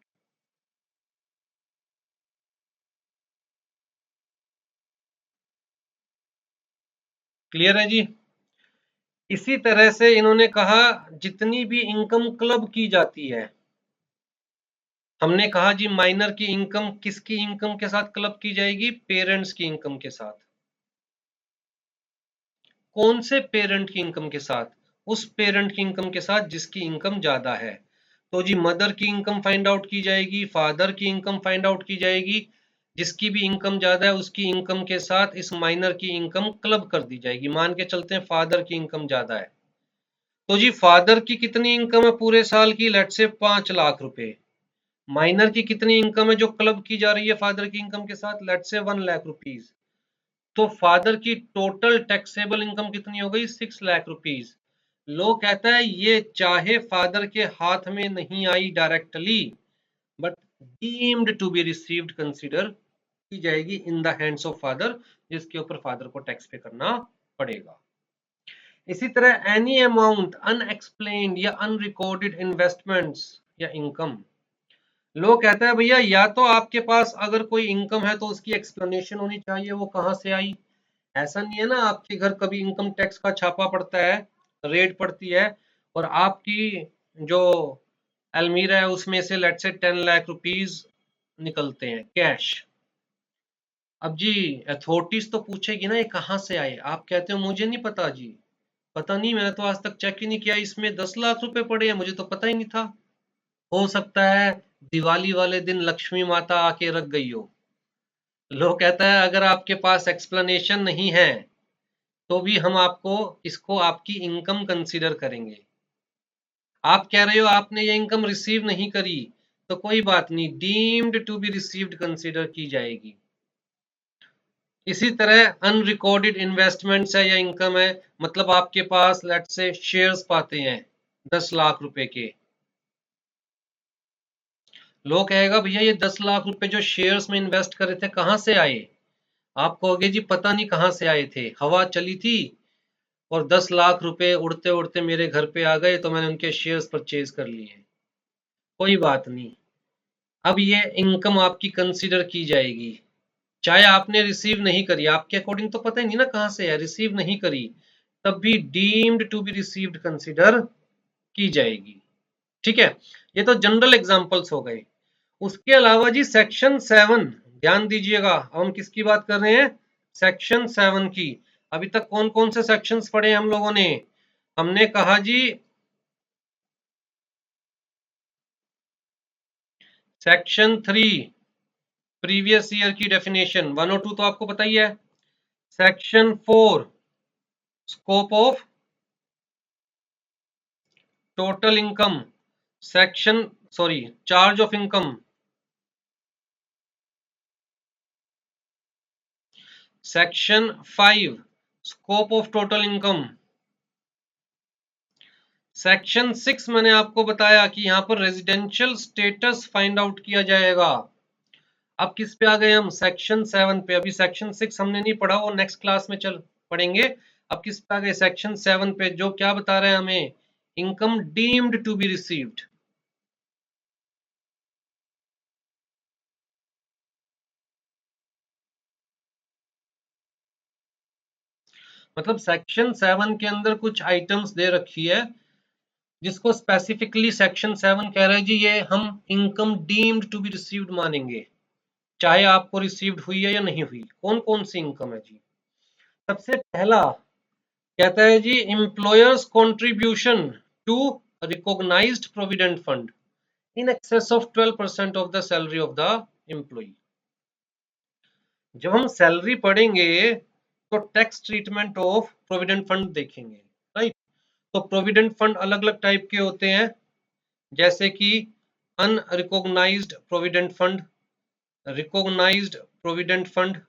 Clear है जी? इसी तरह से इन्होंने कहा जितनी भी इनकम क्लब की जाती है, हमने कहा जी माइनर की इनकम किसकी इनकम के साथ क्लब की जाएगी? पेरेंट्स की इनकम के साथ। कौन से पेरेंट की इनकम के साथ? उस पेरेंट की इनकम के साथ जिसकी इनकम ज्यादा है। तो जी मदर की इनकम फाइंड आउट की जाएगी, फादर की इनकम फाइंड आउट की जाएगी, जिसकी भी इनकम ज्यादा है उसकी इनकम के साथ इस माइनर की इनकम क्लब कर दी जाएगी। मान के चलते हैं फादर की इनकम ज्यादा है, तो जी फादर की कितनी इनकम है पूरे साल की? लेट से 5 लाख रुपए। माइनर की कितनी इनकम है जो क्लब की जा रही है फादर की इनकम के साथ? लेट से 1 लाख रुपीज। तो फादर की टोटल टैक्सेबल इनकम कितनी हो गई? 6 लाख रुपीज। लो कहता है ये चाहे फादर के हाथ में नहीं आई directly but deemed to be received consider की जाएगी in the hands of father, जिसके ऊपर फादर को टैक्स पे करना पड़ेगा। इसी तरह एनी अमाउंट अनएक्सप्लेन्ड या अनरिकॉर्डेड इन्वेस्टमेंट्स या इनकम। लोग कहता है भैया या तो आपके पास अगर कोई इनकम है तो उसकी एक्सप्लेनेशन होनी चाहिए वो कहां से आई। ऐसा नहीं है ना आपके घर कभी इनकम टैक्स का छापा पड़ता है, रेड पड़ती है और आपकी जो अलमीरा है उसमें से लेट से 10 लाख रुपीस निकलते हैं कैश। अब जी अथॉरिटीज तो पूछेगी ना ये कहां से आए। आप कहते हो मुझे नहीं पता जी, पता नहीं, मैंने तो आज तक चेक ही नहीं किया, इसमें 10 लाख रुपए पड़े हैं, मुझे तो पता ही नहीं था। हो सकता है दिवाली वाले दिन लक्ष्मी माता आके रख गई हो। लोग कहता है अगर आपके पास एक्सप्लेनेशन नहीं है तो भी हम आपको इसको आपकी इनकम कंसीडर करेंगे। आप कह रहे हो आपने ये इनकम रिसीव नहीं करी तो कोई बात नहीं, deemed to be received consider की जाएगी। इसी तरह अनरिकॉर्डेड इन्वेस्टमेंट्स है या इनकम है, मतलब आपके पास लेट से शेयर्स पाते हैं 10 लाख रुपए के। लोग कहेगा भैया ये 10 लाख रुपए जो शेयर्स में इन्वेस्ट करे थे कहां से आए? आप कहोगे जी पता नहीं कहां से आए थे, हवा चली थी और 10 लाख रुपए उड़ते उड़ते मेरे घर पे आ गए तो मैंने उनके शेयर्स परचेज कर लिए। कोई बात नहीं, अब ये इनकम आपकी कंसीडर की जाएगी चाहे आपने रिसीव नहीं करी, आपके अकॉर्डिंग तो पता ही नहीं ना कहां से है, रिसीव नहीं करी तब भी deemed to be received consider की जाएगी। ठीक है, ये तो जनरल एग्जांपल्स हो गए। उसके अलावा जी सेक्शन 7, ध्यान दीजिएगा, अब हम किसकी बात कर रहे हैं? सेक्शन 7 की। अभी तक कौन कौन से सेक्शंस पढ़े हम लोगों ने? हमने कहा जी सेक्शन 3 प्रीवियस ईयर की डेफिनेशन 102 तो आपको पता ही है। Section 4 scope of total income, section sorry charge of income, section 5 scope of total income, section 6 मैंने आपको बताया कि यहां पर रेजिडेंशियल स्टेटस फाइंड आउट किया जाएगा। अब किस पे आ गए हम? सेक्शन 7 पे। अभी सेक्शन 6 हमने नहीं पढ़ा, वो नेक्स्ट क्लास में चल पढ़ेंगे। अब किस पे आ गए? सेक्शन 7 पे, जो क्या बता रहे हैं हमें? Income deemed to be received. मतलब सेक्शन 7 के अंदर कुछ आइटम्स दे रखी है जिसको स्पेसिफिकली सेक्शन 7 कह रहे हैं जी ये हम income deemed to be received मानेंगे, चाहे आपको रिसीव्ड हुई है या नहीं हुई। कौन कौन सी इनकम है जी? सबसे पहला कहता है जी employer's contribution to recognised provident fund in excess of 12% of the salary of the employee. जब हम सैलरी पढ़ेंगे तो tax treatment of provident fund देखेंगे, राइट? तो प्रोविडेंट फंड अलग अलग टाइप के होते हैं, जैसे कि unrecognised provident fund, recognised provident fund,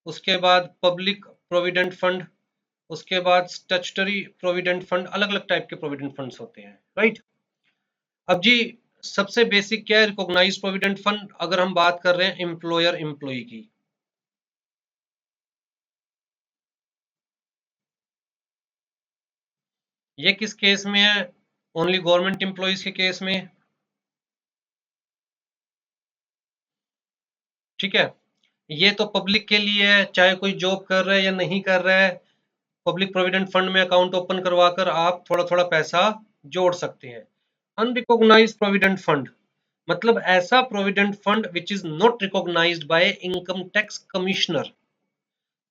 उसके बाद पब्लिक प्रोविडेंट फंड, उसके बाद स्टैट्यूटरी प्रोविडेंट फंड, अलग अलग टाइप के प्रोविडेंट फंड्स होते हैं, राइट? अब जी सबसे बेसिक क्या है? रिकॉग्नाइज्ड प्रोविडेंट फंड, अगर हम बात कर रहे हैं एम्प्लॉयर एम्प्लॉय की। ये किस केस में है? ओनली गवर्नमेंट एम्प्लॉइज के केस में। ठीक है, ये तो पब्लिक के लिए है, चाहे कोई जॉब कर रहा है या नहीं कर रहा है, पब्लिक प्रोविडेंट फंड में अकाउंट ओपन करवाकर आप थोड़ा थोड़ा पैसा जोड़ सकते हैं। अनरिकॉग्नाइज्ड प्रोविडेंट फंड मतलब ऐसा provident fund which is not recognized by income tax commissioner.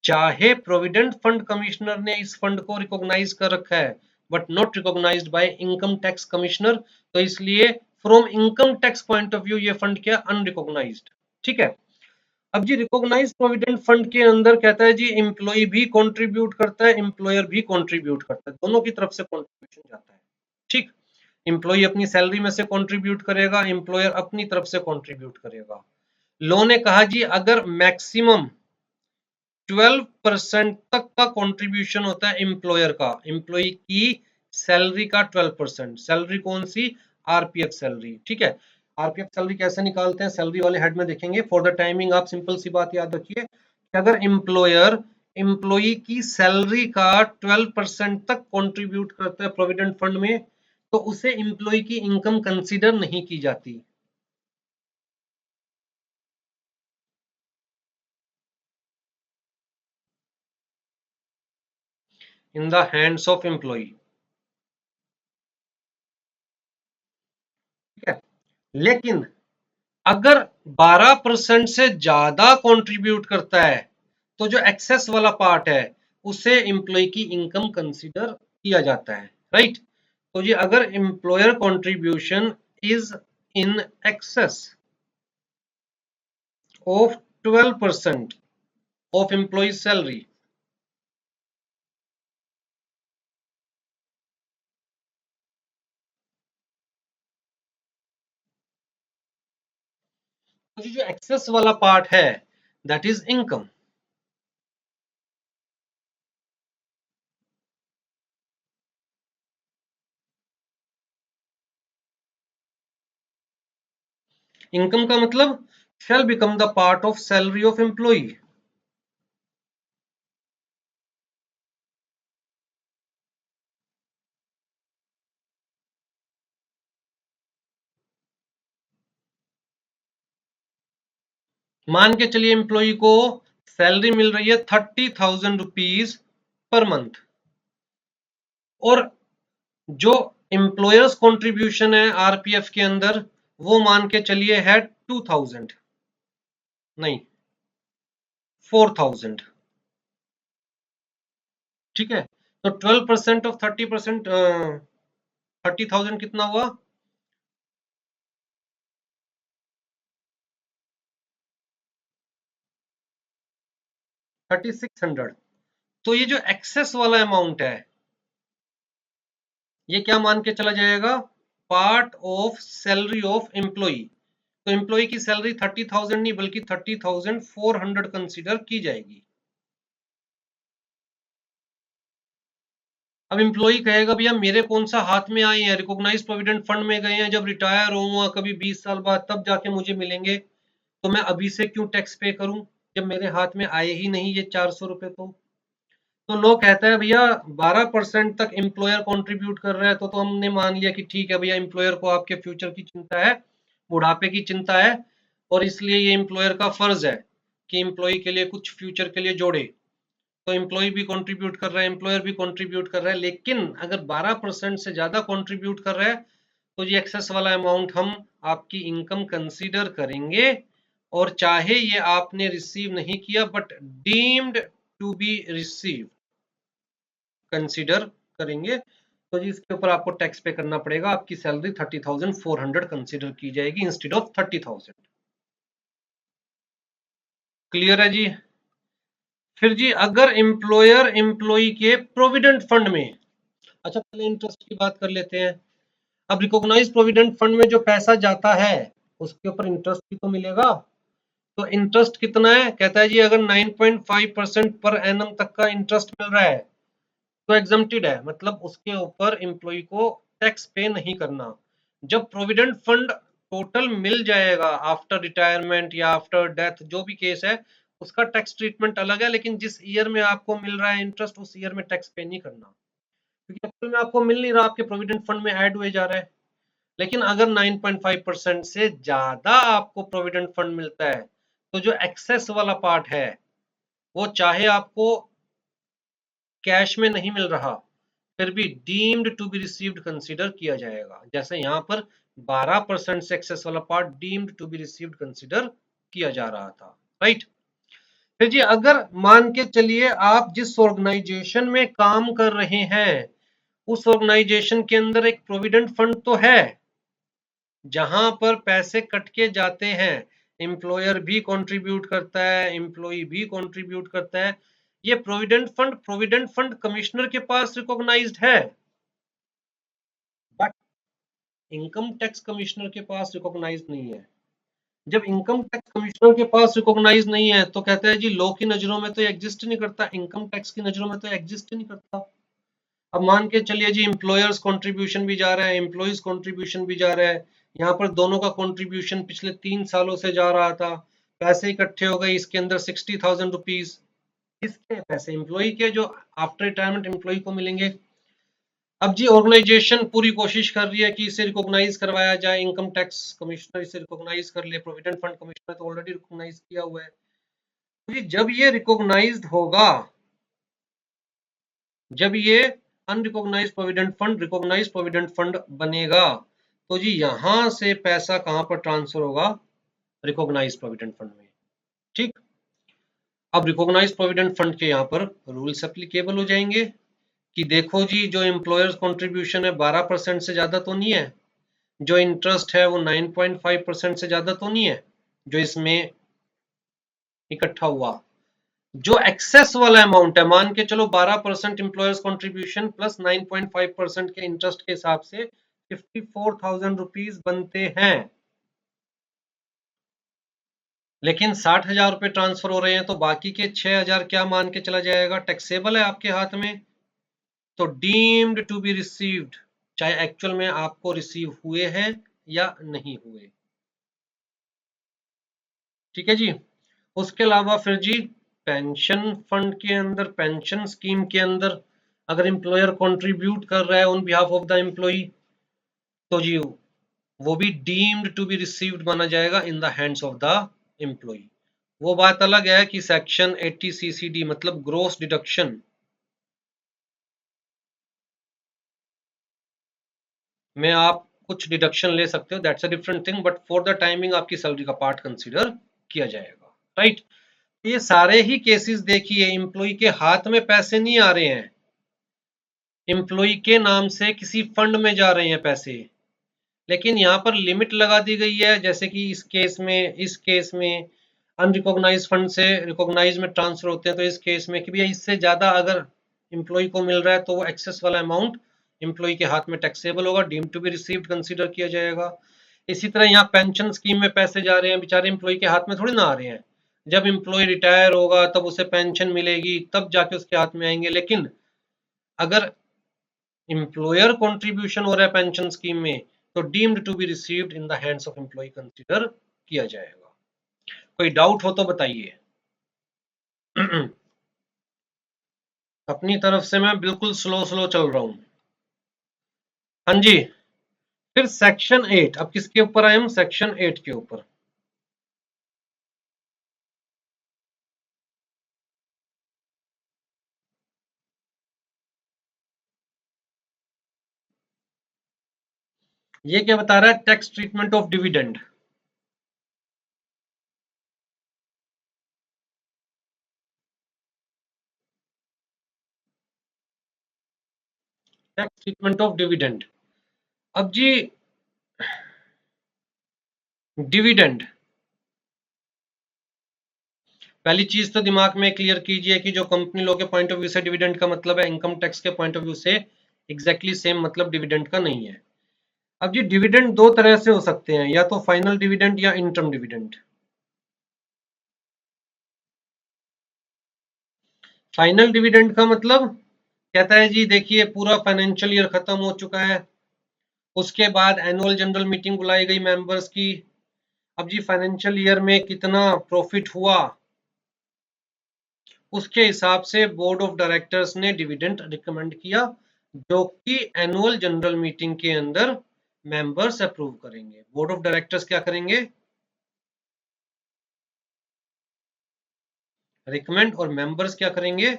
चाहे प्रोविडेंट फंड कमिश्नर ने इस फंड को रिकॉग्नाइज कर रखा है but not recognized by income tax commissioner, तो इसलिए from income tax point of view ये फंड क्या अनरिकॉग्नाइज्ड। ठीक है, अब जी रिकॉग्नाइज प्रोविडेंट फंड के अंदर कहता है जी एम्प्लॉय भी कंट्रीब्यूट करता है, एम्प्लॉयर भी कंट्रीब्यूट करता है, दोनों की तरफ से कंट्रीब्यूशन जाता है। ठीक, एम्प्लॉय अपनी सैलरी में से कंट्रीब्यूट करेगा, एम्प्लॉयर अपनी तरफ से कंट्रीब्यूट करेगा। लॉ ने कहा जी अगर मैक्सिमम 12% तक का कंट्रीब्यूशन होता है एम्प्लॉयर का, एम्प्लॉय की सैलरी का 12%, सैलरी कौन सी? RPF salary. ठीक है, आरपीएफ सैलरी कैसे निकालते हैं सैलरी वाले हेड में देखेंगे। फॉर द टाइमिंग आप सिंपल सी बात याद रखिए कि अगर एम्प्लॉयर एम्प्लॉय की सैलरी का 12% तक कंट्रीब्यूट करता है प्रोविडेंट फंड में, तो उसे एम्प्लॉय की इनकम कंसीडर नहीं की जाती। In the hands of employee. ठीक है, लेकिन अगर 12% से ज्यादा कंट्रीब्यूट करता है तो जो एक्सेस वाला पार्ट है उसे एम्प्लॉय की इनकम कंसीडर किया जाता है। राइट, तो ये अगर employer contribution is in excess of 12% of employee salary, तो ये जो एक्सेस वाला पार्ट है दैट इज इनकम। इनकम का मतलब shall become the part of salary of employee। मान के चलिए एम्प्लॉय को सैलरी मिल रही है 30,000 रुपीज पर मंथ, और जो एम्प्लॉयर्स कंट्रीब्यूशन है आरपीएफ के अंदर वो मान के चलिए है 2,000, नहीं 4,000। ठीक है, तो 12% ऑफ 30%, 30,000 कितना हुआ? 3,600। तो ये जो एक्सेस वाला अमाउंट है ये क्या मान के चला जाएगा? Part of salary of employee. तो एम्प्लॉय की सैलरी 30,000 नहीं बल्कि 30,400 कंसीडर की जाएगी। अब एम्प्लॉय कहेगा भैया मेरे कौन सा हाथ में आए हैं, रिकॉग्नाइज प्रोविडेंट फंड में गए हैं, जब रिटायर होऊंगा कभी 20 साल बाद तब जाके मुझे मिलेंगे, तो मैं अभी से क्यों टैक्स पे करूं जब मेरे हाथ में आए ही नहीं ये 400 रुपए। तो लोग कहता है भैया 12% तक एम्प्लॉयर कंट्रीब्यूट कर रहा है तो हमने मान लिया कि ठीक है भैया एम्प्लॉयर को आपके फ्यूचर की चिंता है, बुढ़ापे की चिंता है, और इसलिए ये एम्प्लॉयर का फर्ज है कि एम्प्लॉय के लिए कुछ फ्यूचर के लिए जोड़े। तो एम्प्लॉय भी कंट्रीब्यूट कर रहा है, एम्प्लॉयर भी कंट्रीब्यूट कर रहा है, लेकिन अगर 12% से ज्यादा कंट्रीब्यूट कर रहा है तो ये एक्सेस वाला अमाउंट हम आपकी इनकम कंसीडर करेंगे, और चाहे ये आपने रिसीव नहीं किया but deemed to be receive consider करेंगे। तो जी इसके ऊपर आपको टैक्स पे करना पड़ेगा, आपकी सैलरी 30,400 कंसीडर की जाएगी इंस्टेड ऑफ 30,000। क्लियर है जी? फिर जी अगर एम्प्लॉयर एम्प्लॉय के प्रोविडेंट फंड में, अच्छा पहले इंटरेस्ट की बात कर लेते हैं। अब रिकॉग्नाइज प्रोविडेंट फंड में जो पैसा जाता है उसके ऊपर इंटरेस्ट भी तो मिलेगा। तो इंटरेस्ट कितना है? कहता है जी अगर 9.5% पर एनम तक का इंटरेस्ट मिल रहा है तो एग्जम्प्टेड है, मतलब उसके ऊपर एम्प्लॉय को टैक्स पे नहीं करना। जब प्रोविडेंट फंड टोटल मिल जाएगा आफ्टर रिटायरमेंट या आफ्टर डेथ जो भी केस है उसका टैक्स ट्रीटमेंट अलग है, लेकिन जिस ईयर में आपको मिल रहा है इंटरेस्ट उस ईयर में टैक्स पे नहीं करना। क्योंकि अप्रैल में आपको मिल नहीं रहा, आपके प्रोविडेंट फंड में ऐड हुए जा रहा है। लेकिन अगर 9.5% से ज्यादा आपको प्रोविडेंट फंड मिलता है तो जो एक्सेस वाला पार्ट है वो चाहे आपको कैश में नहीं मिल रहा फिर भी deemed to be received consider किया जाएगा। जैसे यहां पर 12% से एक्सेस वाला part deemed to be received consider किया जा रहा था, राइट। फिर जी अगर मान के चलिए आप जिस ऑर्गेनाइजेशन में काम कर रहे हैं उस ऑर्गेनाइजेशन के अंदर एक प्रोविडेंट फंड तो है जहां पर पैसे कट के जाते हैं, एम्प्लॉयर भी कंट्रीब्यूट करता है, एम्प्लॉय भी कंट्रीब्यूट करता है, ये प्रोविडेंट फंड कमिश्नर के पास रिकॉग्नाइज्ड है, बट इनकम टैक्स कमिश्नर के पास रिकॉग्नाइज नहीं है। जब इनकम टैक्स कमिश्नर के पास रिकॉग्नाइज नहीं है तो कहता है जी लॉ की नजरों में तो ये एग्जिस्ट नहीं करता, इनकम टैक्स की नजरों में तो एग्जिस्ट नहीं करता। अब मान के चलिए जी एम्प्लॉयर्स कंट्रीब्यूशन भी जा रहा है, एम्प्लॉइज कंट्रीब्यूशन भी जा रहा है, यहाँ पर दोनों का कंट्रीब्यूशन पिछले 3 सालों से जा रहा था, पैसे इकट्ठे हो गए इसके अंदर 60,000 रुपीज, किसके पैसे, एम्प्लॉय के, जो आफ्टर रिटायरमेंट एम्प्लॉय को मिलेंगे। अब जी ऑर्गेनाइजेशन पूरी कोशिश कर रही है कि इसे रिकॉग्नाइज करवाया जाए, इनकम टैक्स कमिश्नर इसे रिकॉग्नाइज कर ले, प्रोविडेंट फंड कमिश्नर तो ऑलरेडी रिकॉग्नाइज किया हुआ है। तो जब ये रिकॉग्नाइज्ड होगा, जब ये unrecognized provident fund recognised provident fund बनेगा तो जी यहां से पैसा कहां पर ट्रांसफर होगा, रिकॉग्नाइज्ड प्रोविडेंट फंड में, ठीक। अब रिकॉग्नाइज्ड प्रोविडेंट फंड के यहाँ पर रूल्स एप्लीकेबल हो जाएंगे कि देखो जी जो एम्प्लॉयर्स कंट्रीब्यूशन है 12% से ज्यादा तो नहीं है, जो इंटरेस्ट है वो 9.5% से ज्यादा तो नहीं है जो इसमें इकट्ठा हुआ, जो एक्सेस वाला अमाउंट है, मान के चलो 12% एम्प्लॉयर्स कंट्रीब्यूशन प्लस 9.5% के इंटरेस्ट के हिसाब से 54,000 रुपीज बनते हैं, लेकिन 60,000 रुपए ट्रांसफर हो रहे हैं तो बाकी के 6,000 क्या मान के चला जाएगा, टैक्सेबल है आपके हाथ में, तो डीम्ड टू बी रिसीव्ड, चाहे एक्चुअल में आपको रिसीव हुए हैं या नहीं हुए, ठीक है जी। उसके अलावा फिर जी पेंशन फंड के अंदर, पेंशन स्कीम के अंदर अगर एम्प्लॉयर कंट्रीब्यूट कर रहा है on behalf of the employee तो जी वो भी डीम्ड टू बी रिसीव्ड माना जाएगा in the hands of the employee. वो बात अलग है कि सेक्शन 80 CCD मतलब ग्रोस डिडक्शन में आप कुछ डिडक्शन ले सकते हो, that's a different thing, but for the timing आपकी सैलरी का पार्ट कंसीडर किया जाएगा, राइट। ये सारे ही केसेस देखिए एम्प्लॉय के हाथ में पैसे नहीं आ रहे हैं, एम्प्लॉय के नाम से किसी फंड में जा रहे हैं पैसे, लेकिन यहाँ पर लिमिट लगा दी गई है, जैसे कि इस केस में अनरिकॉग्नाइज फंड से रिकॉग्नाइज में ट्रांसफर होते हैं, तो इस केस में कि भैया इससे ज्यादा अगर एम्प्लॉय को मिल रहा है तो वो एक्सेस वाला अमाउंट एम्प्लॉय के हाथ में टैक्सेबल होगा, deem to be received consider किया जाएगा। इसी तरह यहाँ पेंशन स्कीम में पैसे जा रहे हैं, बेचारे एम्प्लॉय के हाथ में थोड़ी ना आ रहे हैं, जब एम्प्लॉय रिटायर होगा तब उसे पेंशन मिलेगी तब जाके उसके हाथ में आएंगे, लेकिन अगर एम्प्लॉयर कंट्रीब्यूशन हो रहा है पेंशन स्कीम में तो deemed to be received in the hands of employee consider किया जाएगा। कोई डाउट हो तो बताइए। अपनी तरफ से मैं बिल्कुल स्लो स्लो चल रहा हूं। हाँ जी। फिर सेक्शन 8, अब किसके ऊपर आए हम, सेक्शन 8 के ऊपर। ये क्या बता रहा है, tax treatment of dividend. Tax treatment of dividend. अब जी डिविडेंड, पहली चीज तो दिमाग में क्लियर कीजिए कि जो कंपनी लॉ के पॉइंट ऑफ व्यू से डिविडेंड का मतलब है, इनकम टैक्स के पॉइंट ऑफ व्यू से एग्जैक्टली सेम मतलब डिविडेंड का नहीं है। अब जी डिविडेंड दो तरह से हो सकते हैं, या तो फाइनल डिविडेंड या इंटरम डिविडेंड। फाइनल डिविडेंड का मतलब कहता है जी देखिए पूरा फाइनेंशियल ईयर खत्म हो चुका है, उसके बाद एनुअल जनरल मीटिंग बुलाई गई मेंबर्स की, अब जी फाइनेंशियल ईयर में कितना प्रॉफिट हुआ उसके हिसाब से बोर्ड ऑफ डायरेक्टर्स ने डिविडेंड रिकमेंड किया, जो कि एनुअल जनरल मीटिंग के अंदर मेंबर्स अप्रूव करेंगे। बोर्ड ऑफ डायरेक्टर्स क्या करेंगे? रिकमेंड, और मेंबर्स क्या करेंगे?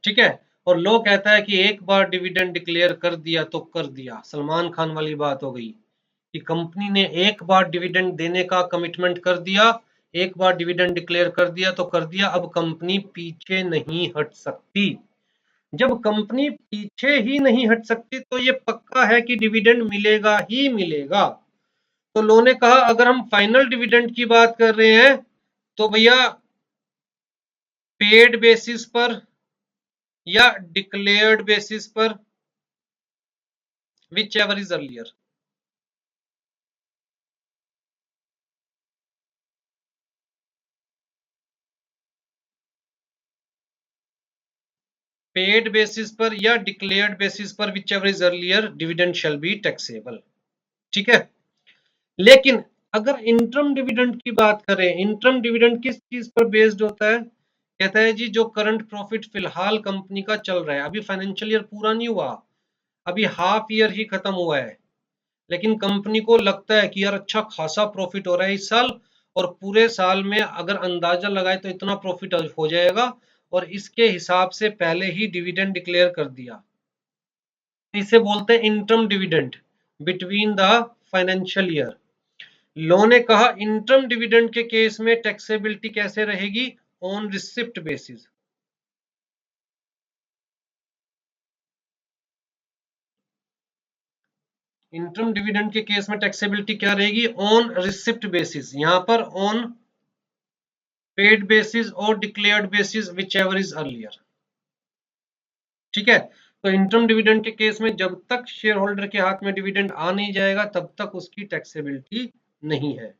ठीक है। और लॉ कहता है कि एक बार डिविडेंड डिक्लेयर कर दिया तो कर दिया। सलमान खान वाली बात हो गई कि कंपनी ने एक बार डिविडेंड देने का कमिटमेंट कर दिया, एक बार डिविडेंड डिक्लेयर कर दिया तो कर दिया, अब कंपनी पीछे नहीं हट सकती। जब कंपनी पीछे ही नहीं हट सकती तो ये पक्का है कि डिविडेंड मिलेगा ही मिलेगा। तो लो ने कहा अगर हम फाइनल डिविडेंड की बात कर रहे हैं तो भैया पेड बेसिस पर या डिक्लेयर्ड बेसिस पर, which ever is earlier. Paid basis पर या डिक्लेयर्ड बेसिस पर, which ever is earlier, dividend shell be taxable. ठीक है। लेकिन अगर इंटरम डिविडेंड की बात करें, इंटरम डिविडेंड किस चीज पर बेस्ड होता है? कहता है जी जो करंट प्रॉफिट फिलहाल कंपनी का चल रहा है, अभी फाइनेंशियल ईयर पूरा नहीं हुआ, अभी हाफ ईयर ही खत्म हुआ है, लेकिन कंपनी को लगता है कि यार अच्छा खासा प्रॉफिट हो रहा है इस साल, और पूरे साल में अगर अंदाजा लगाए तो इतना प्रॉफिट हो जाएगा, और इसके हिसाब से पहले ही डिविडेंड डिक्लेयर कर दिया। इसे बोलते हैं interim dividend between the financial year. Law ने कहा इंटरम डिविडेंड के केस में टैक्सेबिलिटी कैसे रहेगी? On receipt basis. Interim dividend के केस में टैक्सेबिलिटी क्या रहेगी? On receipt basis. यहां पर ऑन पेड बेसिस और declared basis, whichever is earlier. ठीक है। तो इंटरम डिविडेंड के केस में जब तक शेयर होल्डर के हाथ में डिविडेंड आ नहीं जाएगा तब तक उसकी टैक्सेबिलिटी नहीं है।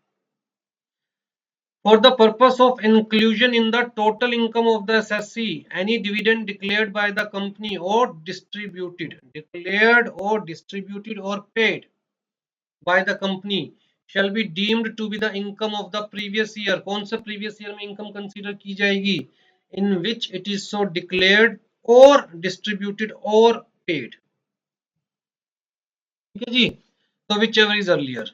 For the purpose of inclusion in the total income of the assessee, any dividend declared by the company or declared or distributed or paid by the company shall be deemed to be the income of the previous year. कौन से previous year में income consider की जाएगी? In which it is so declared or distributed or paid. ठीक है जी। तो whichever is earlier.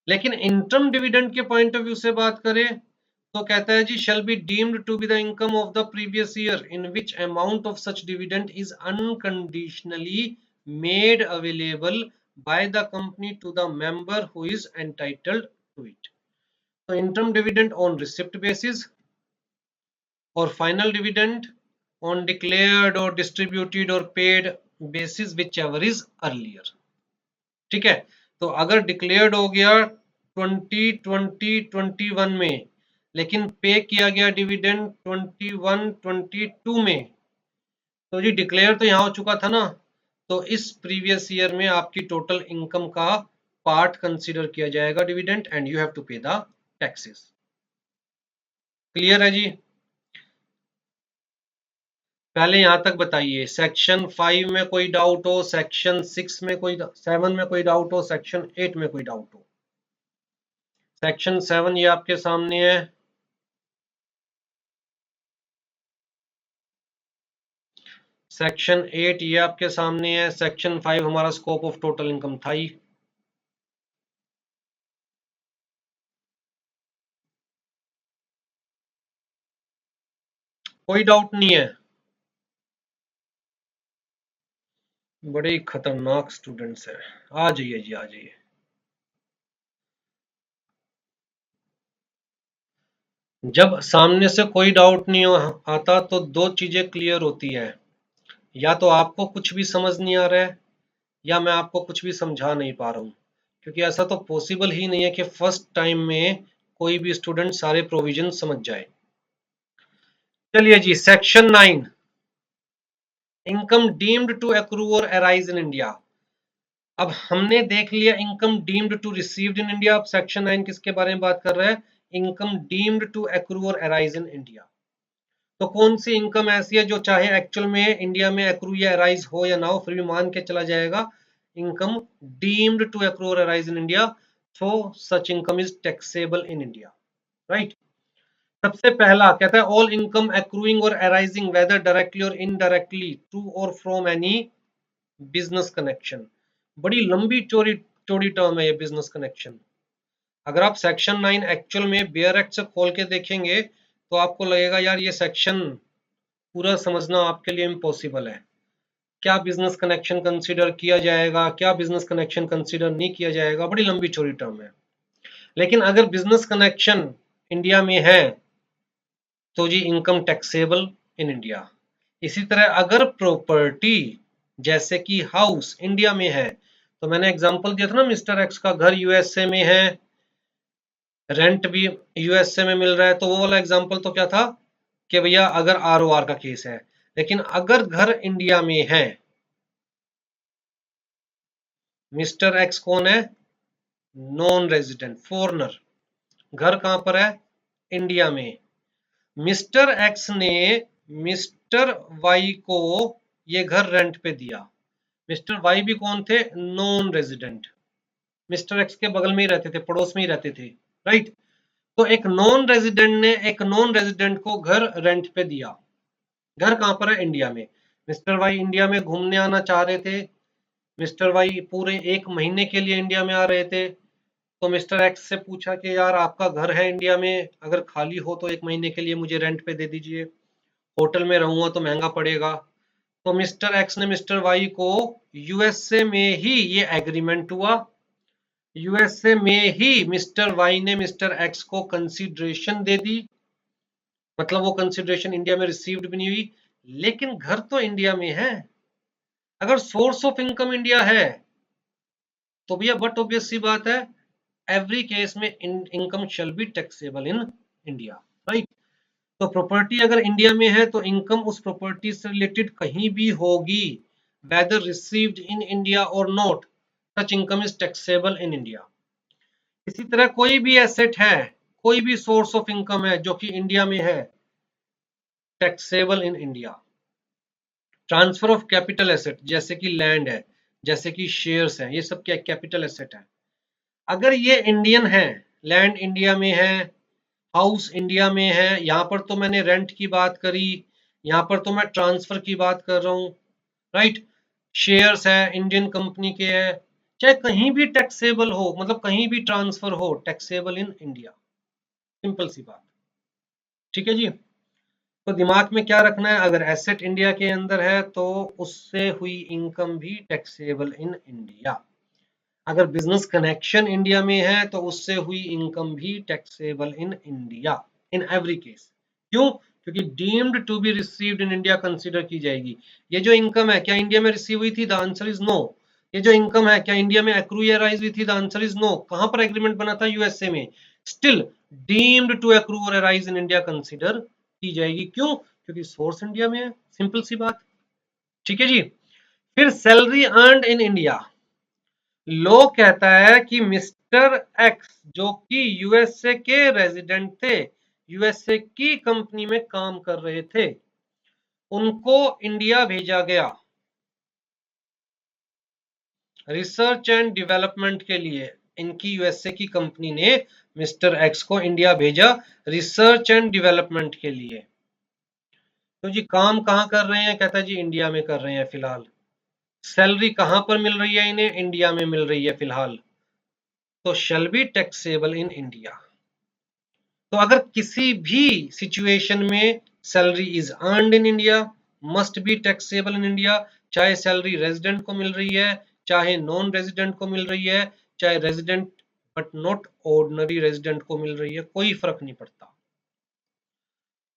लेकिन इंटरम डिविडेंड के पॉइंट ऑफ व्यू से बात करें तो कहता है जी shall be deemed to be the income of the previous year in which amount of such dividend is unconditionally made available by the company to the member who is entitled to it. तो interim dividend on receipt basis और final dividend on declared or distributed or paid basis whichever is earlier. ठीक है। तो अगर declared हो गया 2020-21 में, लेकिन पे किया गया डिविडेंड 21-22 में, तो जी डिक्लेयर तो यहां हो चुका था ना, तो इस प्रीवियस ईयर में आपकी टोटल इनकम का पार्ट कंसीडर किया जाएगा dividend, and you have to pay the taxes. Clear है जी? पहले यहां तक बताइए, सेक्शन 5 में कोई डाउट हो, सेक्शन 6 में कोई, 7 में कोई डाउट हो, सेक्शन 8 में कोई डाउट हो? सेक्शन 7 ये आपके सामने है। सेक्शन 8 ये आपके सामने है। सेक्शन 5 हमारा स्कोप ऑफ टोटल इनकम था ही। कोई डाउट नहीं है? बड़े ही खतरनाक स्टूडेंट्स हैं। आ जाइए जी, आ जाइए। जब सामने से कोई डाउट नहीं आता तो दो चीजें क्लियर होती है, या तो आपको कुछ भी समझ नहीं आ रहा है, या मैं आपको कुछ भी समझा नहीं पा रहा हूँ, क्योंकि ऐसा तो पॉसिबल ही नहीं है कि फर्स्ट टाइम में कोई भी स्टूडेंट सारे प्रोविजन समझ जाए। चलिए जी, section 9, income deemed to accrue और अराइज इन इंडिया। अब हमने देख लिया income deemed to received in India. अब सेक्शन 9 किसके बारे में बात कर रहा है? इनकम डीम्ड टू एक्रू और अराइज इन इंडिया। तो कौन सी इनकम ऐसी है जो चाहे एक्चुअल में इंडिया में एक्रू या अराइज हो या ना हो, फिर भी मान के चला जाएगा इनकम डीम्ड टू एक्रू और arise in India, so such income is taxable in India, right? सबसे पहला कहता है ऑल इनकम एक्रूइंग और अराइजिंग वेदर डायरेक्टली और इनडायरेक्टली टू और फ्रॉम एनी बिजनेस कनेक्शन। बड़ी लंबी चौड़ी चौड़ी टर्म है ये बिजनेस कनेक्शन। अगर आप सेक्शन 9 एक्चुअल में बेयर एक्ट से खोल के देखेंगे तो आपको लगेगा यार ये सेक्शन पूरा समझना आपके लिए इम्पॉसिबल है। क्या बिजनेस कनेक्शन कंसीडर किया जाएगा, क्या बिजनेस कनेक्शन कंसीडर नहीं किया जाएगा, बड़ी लंबी चौड़ी टर्म है। लेकिन अगर बिजनेस कनेक्शन इंडिया में है तो जी इनकम टैक्सेबल इन इंडिया। इसी तरह अगर प्रॉपर्टी जैसे कि हाउस इंडिया में है, तो मैंने एग्जांपल दिया था ना मिस्टर एक्स का घर यूएसए में है, रेंट भी यूएसए में मिल रहा है, तो वो वाला एग्जांपल तो क्या था कि भैया अगर आरओआर का केस है। लेकिन अगर घर इंडिया में है, मिस्टर एक्स कौन है, नॉन रेजिडेंट फॉरनर, घर कहां पर है, इंडिया में। मिस्टर एक्स ने मिस्टर वाई को ये घर रेंट पे दिया। मिस्टर वाई भी कौन थे, नॉन रेजिडेंट, मिस्टर एक्स के बगल में ही रहते थे, पड़ोस में ही रहते थे, राइट। तो एक नॉन रेजिडेंट ने एक नॉन रेजिडेंट को घर रेंट पे दिया। घर कहां पर है, इंडिया में। मिस्टर वाई इंडिया में घूमने आना चाह रहे थे, मिस्टर वाई पूरे 1 महीने के लिए इंडिया में आ रहे थे। तो मिस्टर एक्स से पूछा कि यार आपका घर है इंडिया में, अगर खाली हो तो 1 महीने के लिए मुझे रेंट पे दे दीजिए, होटल में रहूंगा तो महंगा पड़ेगा। तो मिस्टर एक्स ने मिस्टर वाई को यूएसए में ही ये एग्रीमेंट हुआ, यूएसए में ही मिस्टर वाई ने मिस्टर एक्स को कंसीडरेशन दे दी, मतलब वो कंसीडरेशन इंडिया में रिसीव्ड भी नहीं हुई, लेकिन घर तो इंडिया में है। अगर सोर्स ऑफ इनकम इंडिया है तो भैया बट ऑब्वियस सी बात है, एवरी केस में income shall be taxable in India, right. तो प्रॉपर्टी अगर इंडिया में है तो इनकम उस प्रॉपर्टी से रिलेटेड कहीं भी होगी, वेदर रिसीव्ड इन इंडिया और not, such income is taxable in India. इसी तरह कोई भी एसेट है, कोई भी सोर्स ऑफ इनकम है जो कि इंडिया में है, taxable in India. Transfer of capital asset जैसे कि लैंड है, जैसे कि शेयर्स हैं, ये सब क्या कैपिटल एसेट है। अगर ये इंडियन है, लैंड इंडिया में है, हाउस इंडिया में है, यहां पर तो मैंने रेंट की बात करी, यहां पर तो मैं ट्रांसफर की बात कर रहा हूं, राइट। शेयर्स है, इंडियन कंपनी के है, चाहे कहीं भी टैक्सेबल हो, मतलब कहीं भी ट्रांसफर हो, टैक्सेबल इन इंडिया, सिंपल सी बात। ठीक है जी। तो दिमाग में क्या रखना है, अगर एसेट इंडिया के अंदर है तो उससे हुई इनकम भी टैक्सेबल इन इंडिया। अगर बिजनेस कनेक्शन इंडिया में है तो उससे हुई इनकम भी taxable in India, in every case. क्यों, क्योंकि deemed to be received in India consider की जाएगी। ये जो इनकम है क्या इंडिया में रिसीव हुई थी, द आंसर इज नो। ये जो इनकम है क्या इंडिया में एक्रू या राइज हुई थी, द आंसर इज नो। कहां पर एग्रीमेंट बना था, यूएसए में। स्टिल डीम्ड टू एक्रू और राइज इन इंडिया कंसीडर की जाएगी, क्यों, क्योंकि सोर्स इंडिया में है, सिंपल सी बात। ठीक है जी। फिर salary earned in India, law कहता है कि मिस्टर एक्स जो कि यूएसए के रेजिडेंट थे, यूएसए की कंपनी में काम कर रहे थे, उनको इंडिया भेजा गया रिसर्च एंड डेवलपमेंट के लिए। इनकी यूएसए की कंपनी ने मिस्टर एक्स को इंडिया भेजा रिसर्च एंड डेवलपमेंट के लिए। तो जी काम कहां कर रहे हैं, कहता है जी इंडिया में कर रहे हैं फिलहाल। सैलरी कहां पर मिल रही है इन्हें, इंडिया में मिल रही है फिलहाल, तो shall be taxable in India. तो अगर किसी भी सिचुएशन में salary is earned in India, must be taxable in India, चाहे सैलरी रेजिडेंट को मिल रही है, चाहे नॉन रेजिडेंट को मिल रही है, चाहे resident but not ordinary resident को मिल रही है, कोई फर्क नहीं पड़ता।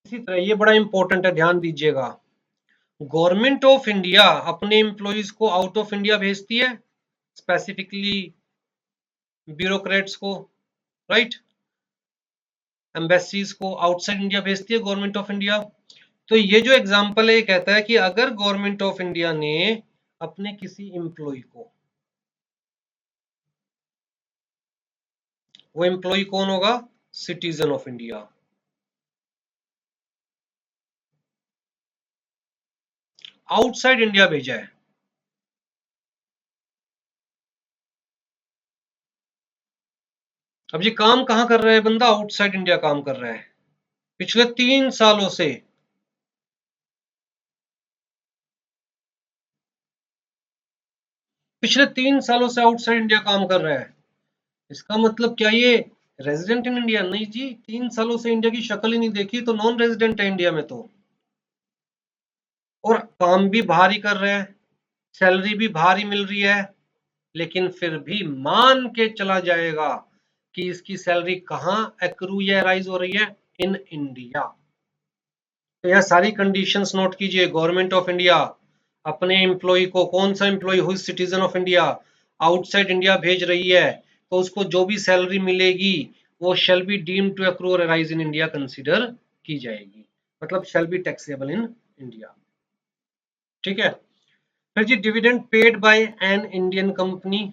इसी तरह ये बड़ा इंपॉर्टेंट है, ध्यान दीजिएगा। गवर्नमेंट ऑफ इंडिया अपने एम्प्लॉइज को आउट ऑफ इंडिया भेजती है, स्पेसिफिकली ब्यूरोक्रेट्स को, राइट। एम्बेसीज को आउटसाइड इंडिया भेजती है गवर्नमेंट ऑफ इंडिया। तो ये जो एग्जांपल है ये कहता है कि अगर गवर्नमेंट ऑफ इंडिया ने अपने किसी एम्प्लॉय को, वो एम्प्लॉय कौन होगा, citizen of India, outside India भेजा है, अब ये काम कहां कर रहा है बंदा, आउटसाइड इंडिया काम कर रहा है। पिछले 3 सालों से आउटसाइड इंडिया काम कर रहा है। इसका मतलब क्या ये रेजिडेंट इन इंडिया? नहीं जी, 3 सालों से इंडिया की शक्ल ही नहीं देखी, तो नॉन रेजिडेंट है इंडिया में तो। और काम भी बाहर ही कर रहे हैं, सैलरी भी बाहर ही मिल रही है, लेकिन फिर भी मान के चला जाएगा कि इसकी सैलरी कहाँ एक्रू या राइज हो रही है, इन इंडिया। तो यह सारी कंडीशंस नोट कीजिए। गवर्नमेंट ऑफ इंडिया अपने एम्प्लॉय को, कौन सा employ who citizen of India outside India भेज रही है, तो उसको जो भी सैलरी मिलेगी वो shall be deem to accrue और राइज इन इंडिया कंसीडर की जाएगी, मतलब shall be taxable in India. ठीक है। फिर जी dividend paid by an Indian company.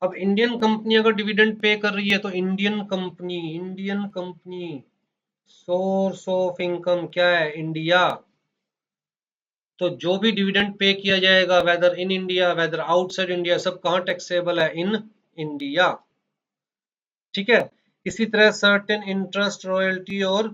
अब इंडियन कंपनी अगर डिविडेंड पे कर रही है तो Indian company source of income क्या है? इंडिया। तो जो भी डिविडेंड पे किया जाएगा whether in India whether outside India, सब कहाँ टैक्सेबल है? In India. ठीक है। इसी तरह सर्टेन इंटरेस्ट, रॉयल्टी और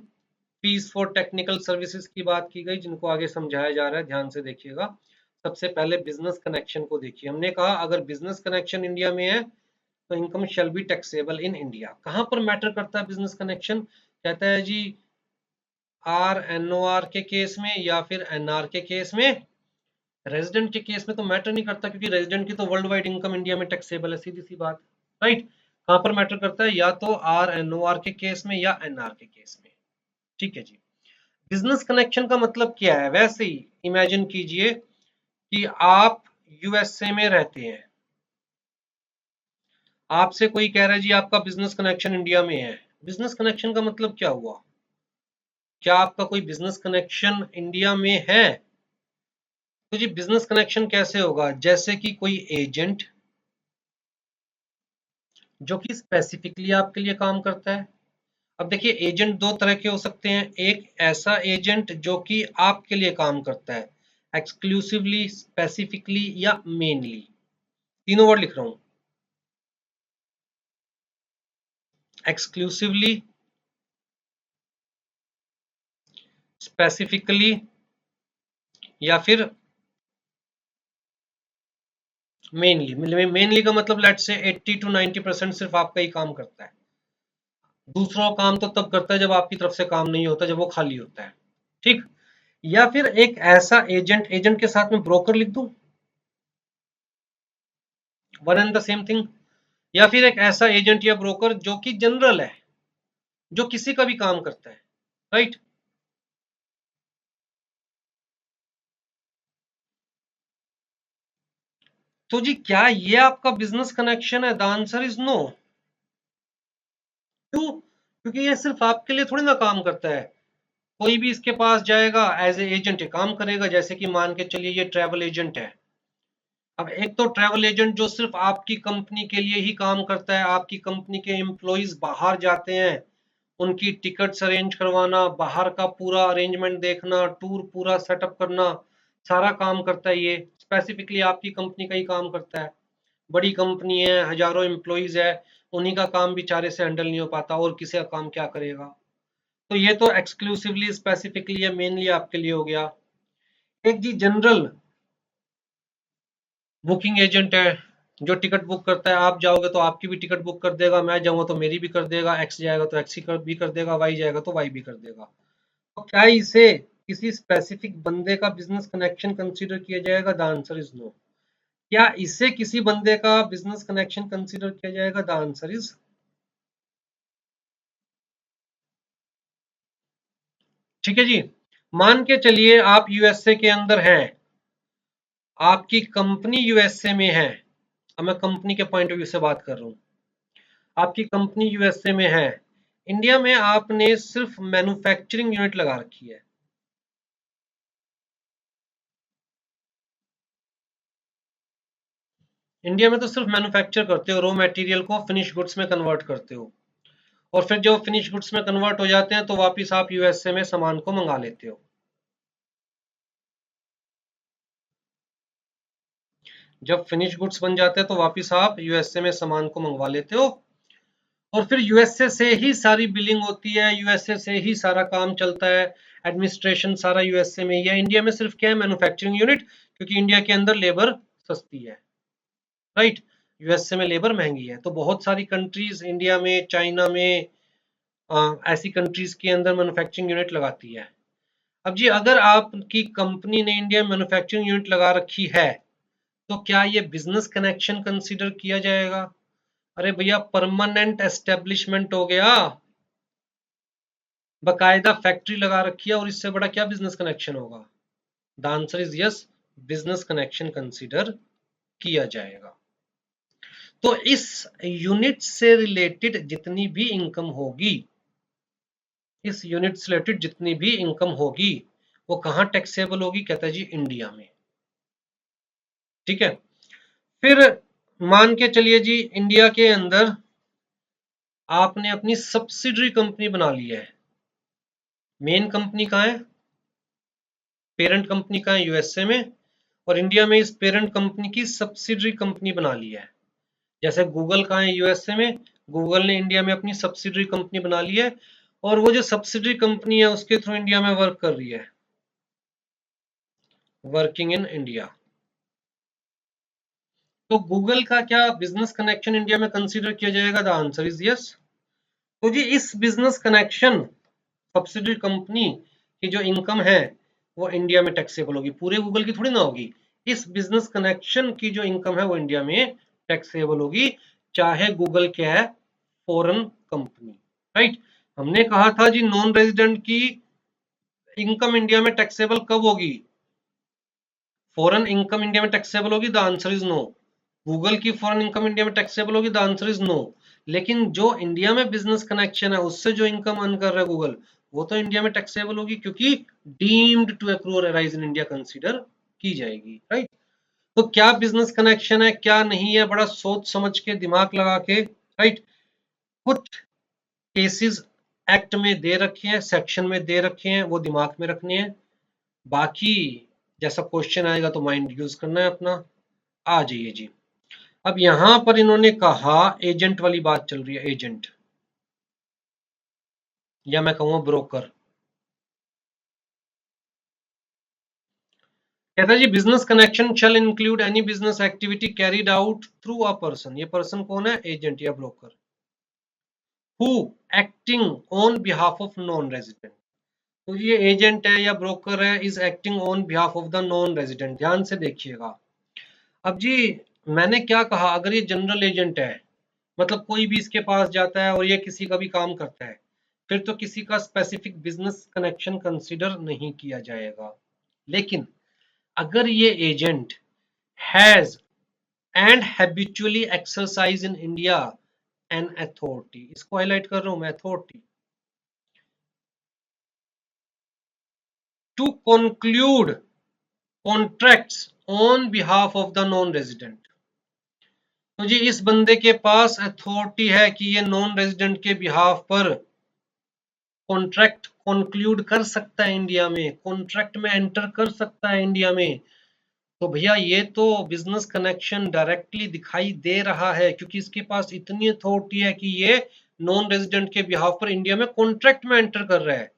फीस फॉर टेक्निकल सर्विसेज की बात की गई, जिनको आगे समझाया जा रहा है, ध्यान से देखिएगा। सबसे पहले बिजनेस कनेक्शन को देखिए। हमने कहा अगर बिजनेस कनेक्शन इंडिया में है तो income shall be taxable in India. कहां पर मैटर करता है बिजनेस कनेक्शन? कहता है जी RNOR के केस में या फिर NR के केस में। रेजिडेंट के केस में तो मैटर नहीं करता, क्योंकि रेजिडेंट की तो वर्ल्ड वाइड इनकम इंडिया में टैक्सेबल है, सीधी सी बात। राइट। कहां पर मैटर करता है? या तो RNOR के केस में या NR के केस में। ठीक है जी। बिजनेस कनेक्शन का मतलब क्या है? वैसे ही इमेजिन कीजिए कि आप USA में रहते हैं, आपसे कोई कह रहा है जी आपका बिजनेस कनेक्शन इंडिया में है। बिजनेस कनेक्शन का मतलब क्या हुआ? क्या आपका कोई बिजनेस कनेक्शन इंडिया में है? तो जी बिजनेस कनेक्शन कैसे होगा? जैसे कि कोई एजेंट जो कि स्पेसिफिकली आपके लिए काम करता है। अब देखिए एजेंट दो तरह के हो सकते हैं। एक ऐसा एजेंट जो कि आपके लिए काम करता है एक्सक्लूसिवली, स्पेसिफिकली या मेनली। तीनों वर्ड लिख रहा हूं, एक्सक्लूसिवली, स्पेसिफिकली या फिर मेनली। मेनली का मतलब लेट्स से 80 to 90% सिर्फ आपका ही काम करता है, दूसरों का काम तो तब करता है जब आपकी तरफ से काम नहीं होता, जब वो खाली होता है। ठीक। या फिर एक ऐसा एजेंट, एजेंट के साथ में ब्रोकर लिख दूं, one and the same thing. या फिर एक ऐसा एजेंट या ब्रोकर जो कि जनरल है, जो किसी का भी काम करता है। राइट। तो जी क्या ये आपका बिजनेस कनेक्शन है? The answer is no. क्यों? क्योंकि ये सिर्फ आपके लिए थोड़ी ना काम करता है। कोई भी इसके पास जाएगा एज ए एजेंट काम करेगा। जैसे कि मान के चलिए ये ट्रैवल एजेंट है। अब एक तो ट्रैवल एजेंट जो सिर्फ आपकी कंपनी के लिए ही काम करता है, आपकी कंपनी के एम्प्लॉइज बाहर जाते हैं, उनकी टिकट्स अरेंज करवाना, बाहर का पूरा अरेंजमेंट देखना, टूर पूरा सेटअप करना, सारा काम करता है। ये स्पेसिफिकली आपकी कंपनी का ही काम करता है। बड़ी कंपनी है, हजारों एम्प्लॉइज है, उन्हीं का काम बेचारे से हैंडल नहीं हो पाता, और किसी का काम क्या करेगा? तो ये तो एक्सक्लूसिवली, स्पेसिफिकली या मेनली आपके लिए हो गया। एक जी जनरल बुकिंग एजेंट है, जो टिकट बुक करता है। आप जाओगे तो आपकी भी टिकट बुक कर देगा, मैं जाऊंगा तो मेरी भी कर देगा, एक्स जाएगा तो एक्स भी कर देगा, वाई जाएगा तो वाई भी कर देगा। तो क्या इसे किसी स्पेसिफिक बंदे का बिजनेस कनेक्शन कंसीडर किया जाएगा? The answer is no. क्या इसे किसी बंदे का बिजनेस कनेक्शन कंसीडर किया जाएगा? The answer is. ठीक है जी। मान के चलिए आप यूएसए के अंदर हैं, आपकी कंपनी यूएसए में है। अब मैं कंपनी के पॉइंट ऑफ व्यू से बात कर रहा हूँ। आपकी कंपनी यूएसए में है, इंडिया में आपने सिर्फ मैन्युफैक्चरिंग यूनिट लगा रखी है। इंडिया में तो सिर्फ मैन्युफैक्चर करते हो, रॉ मटेरियल को फिनिश गुड्स में कन्वर्ट करते हो, और फिर जब फिनिश गुड्स में कन्वर्ट हो जाते हैं तो वापस आप यूएसए में सामान को मंगा लेते हो। जब फिनिश गुड्स बन जाते हैं तो वापस आप यूएसए में सामान को मंगवा लेते हो, और फिर यूएसए से ही सारी बिलिंग होती है, यूएसए से ही सारा काम चलता है, एडमिनिस्ट्रेशन सारा यूएसए में ही है। इंडिया में सिर्फ क्या है, मैन्युफैक्चरिंग यूनिट, क्योंकि इंडिया के अंदर लेबर सस्ती है, राइट। यूएसए में लेबर महंगी है, तो बहुत सारी कंट्रीज इंडिया में, चाइना में, ऐसी कंट्रीज के अंदर मैन्युफैक्चरिंग यूनिट लगाती है। अब जी अगर आपकी कंपनी ने इंडिया में मैन्युफैक्चरिंग यूनिट लगा रखी है, तो क्या ये बिजनेस कनेक्शन कंसीडर किया जाएगा? अरे भैया परमानेंट एस्टेब्लिशमेंट हो गया, बकायदा फैक्ट्री लगा रखी है, और इससे बड़ा क्या बिजनेस कनेक्शन होगा? The answer is yes, business connection consider किया जाएगा। तो इस यूनिट से रिलेटेड जितनी भी इनकम होगी, इस यूनिट से रिलेटेड जितनी भी इनकम होगी, वो कहां टैक्सेबल होगी? कहता है जी इंडिया में, ठीक है। फिर मान के चलिए जी इंडिया के अंदर आपने अपनी सब्सिडरी कंपनी बना ली है। मेन कंपनी कहाँ है, पेरेंट कंपनी कहाँ है? यूएसए में। और इंडिया में इस पेरेंट कंपनी की सब्सिडरी कंपनी बना ली है। जैसे गूगल कहाँ है? यूएसए में। गूगल ने इंडिया में अपनी सब्सिडरी कंपनी बना ली है, और वो जो सब्सिडरी कंपनी है उसके थ्रू इंडिया में वर्क कर रही है, वर्किंग इन इंडिया। तो गूगल का क्या बिजनेस कनेक्शन इंडिया में कंसीडर किया जाएगा? The answer is yes. तो जी इस बिजनेस कनेक्शन, सब्सिडरी कंपनी की जो इनकम है वो इंडिया में टैक्सेबल होगी, पूरे गूगल की थोड़ी ना होगी। इस बिजनेस कनेक्शन की जो इनकम है वो इंडिया में टैक्सेबल होगी, चाहे गूगल क्या है, फॉरेन कंपनी, राइट। हमने कहा था जी नॉन रेजिडेंट की इनकम इंडिया में टैक्सेबल कब होगी? फॉरेन इनकम इंडिया में टैक्सेबल होगी? The answer is no. Google की फॉरेन इनकम इंडिया में टैक्सेबल होगी? The answer is no. लेकिन जो इंडिया में बिजनेस कनेक्शन है उससे जो इनकम अर्न कर रहा है गूगल, वो तो इंडिया में टैक्सेबल होगी, क्योंकि डीम्ड टू एक्रू और अराइज इन इंडिया कंसीडर की जाएगी, राइट। तो क्या बिजनेस कनेक्शन है, क्या नहीं है, बड़ा सोच समझ के, दिमाग लगा के, राइट। कुछ केसेस एक्ट में दे रखे हैं, सेक्शन में दे रखे हैं, वो दिमाग में रखने हैं। बाकी जैसा क्वेश्चन आएगा तो माइंड यूज करना है अपना। आ जाइए जी। अब यहां पर इन्होंने कहा एजेंट वाली बात चल रही है, एजेंट, या मैं कहूँ ब्रोकर। कहता है जी business connection shall include any business activity carried out through a person. ये पर्सन कौन है? एजेंट या broker. Who acting on behalf of non resident. तो ये एजेंट है या ब्रोकर है, is acting on behalf of the non resident. ध्यान से देखिएगा। अब जी मैंने क्या कहा, अगर ये जनरल एजेंट है, मतलब कोई भी इसके पास जाता है और ये किसी का भी काम करता है, फिर तो किसी का स्पेसिफिक बिजनेस कनेक्शन कंसीडर नहीं किया जाएगा। लेकिन अगर ये agent has and habitually exercise in India an authority, इसको हाईलाइट कर रहा हूं मैं, authority to conclude contracts on behalf of the non resident. तो जी इस बंदे के पास अथॉरिटी है कि ये नॉन रेजिडेंट के बिहाफ पर कॉन्ट्रैक्ट कंक्लूड कर सकता है इंडिया में, कॉन्ट्रैक्ट में एंटर कर सकता है इंडिया में। तो भैया ये तो बिजनेस कनेक्शन डायरेक्टली दिखाई दे रहा है, क्योंकि इसके पास इतनी अथॉरिटी है कि ये नॉन रेजिडेंट के बिहाफ पर इंडिया में कॉन्ट्रैक्ट में एंटर कर रहा है।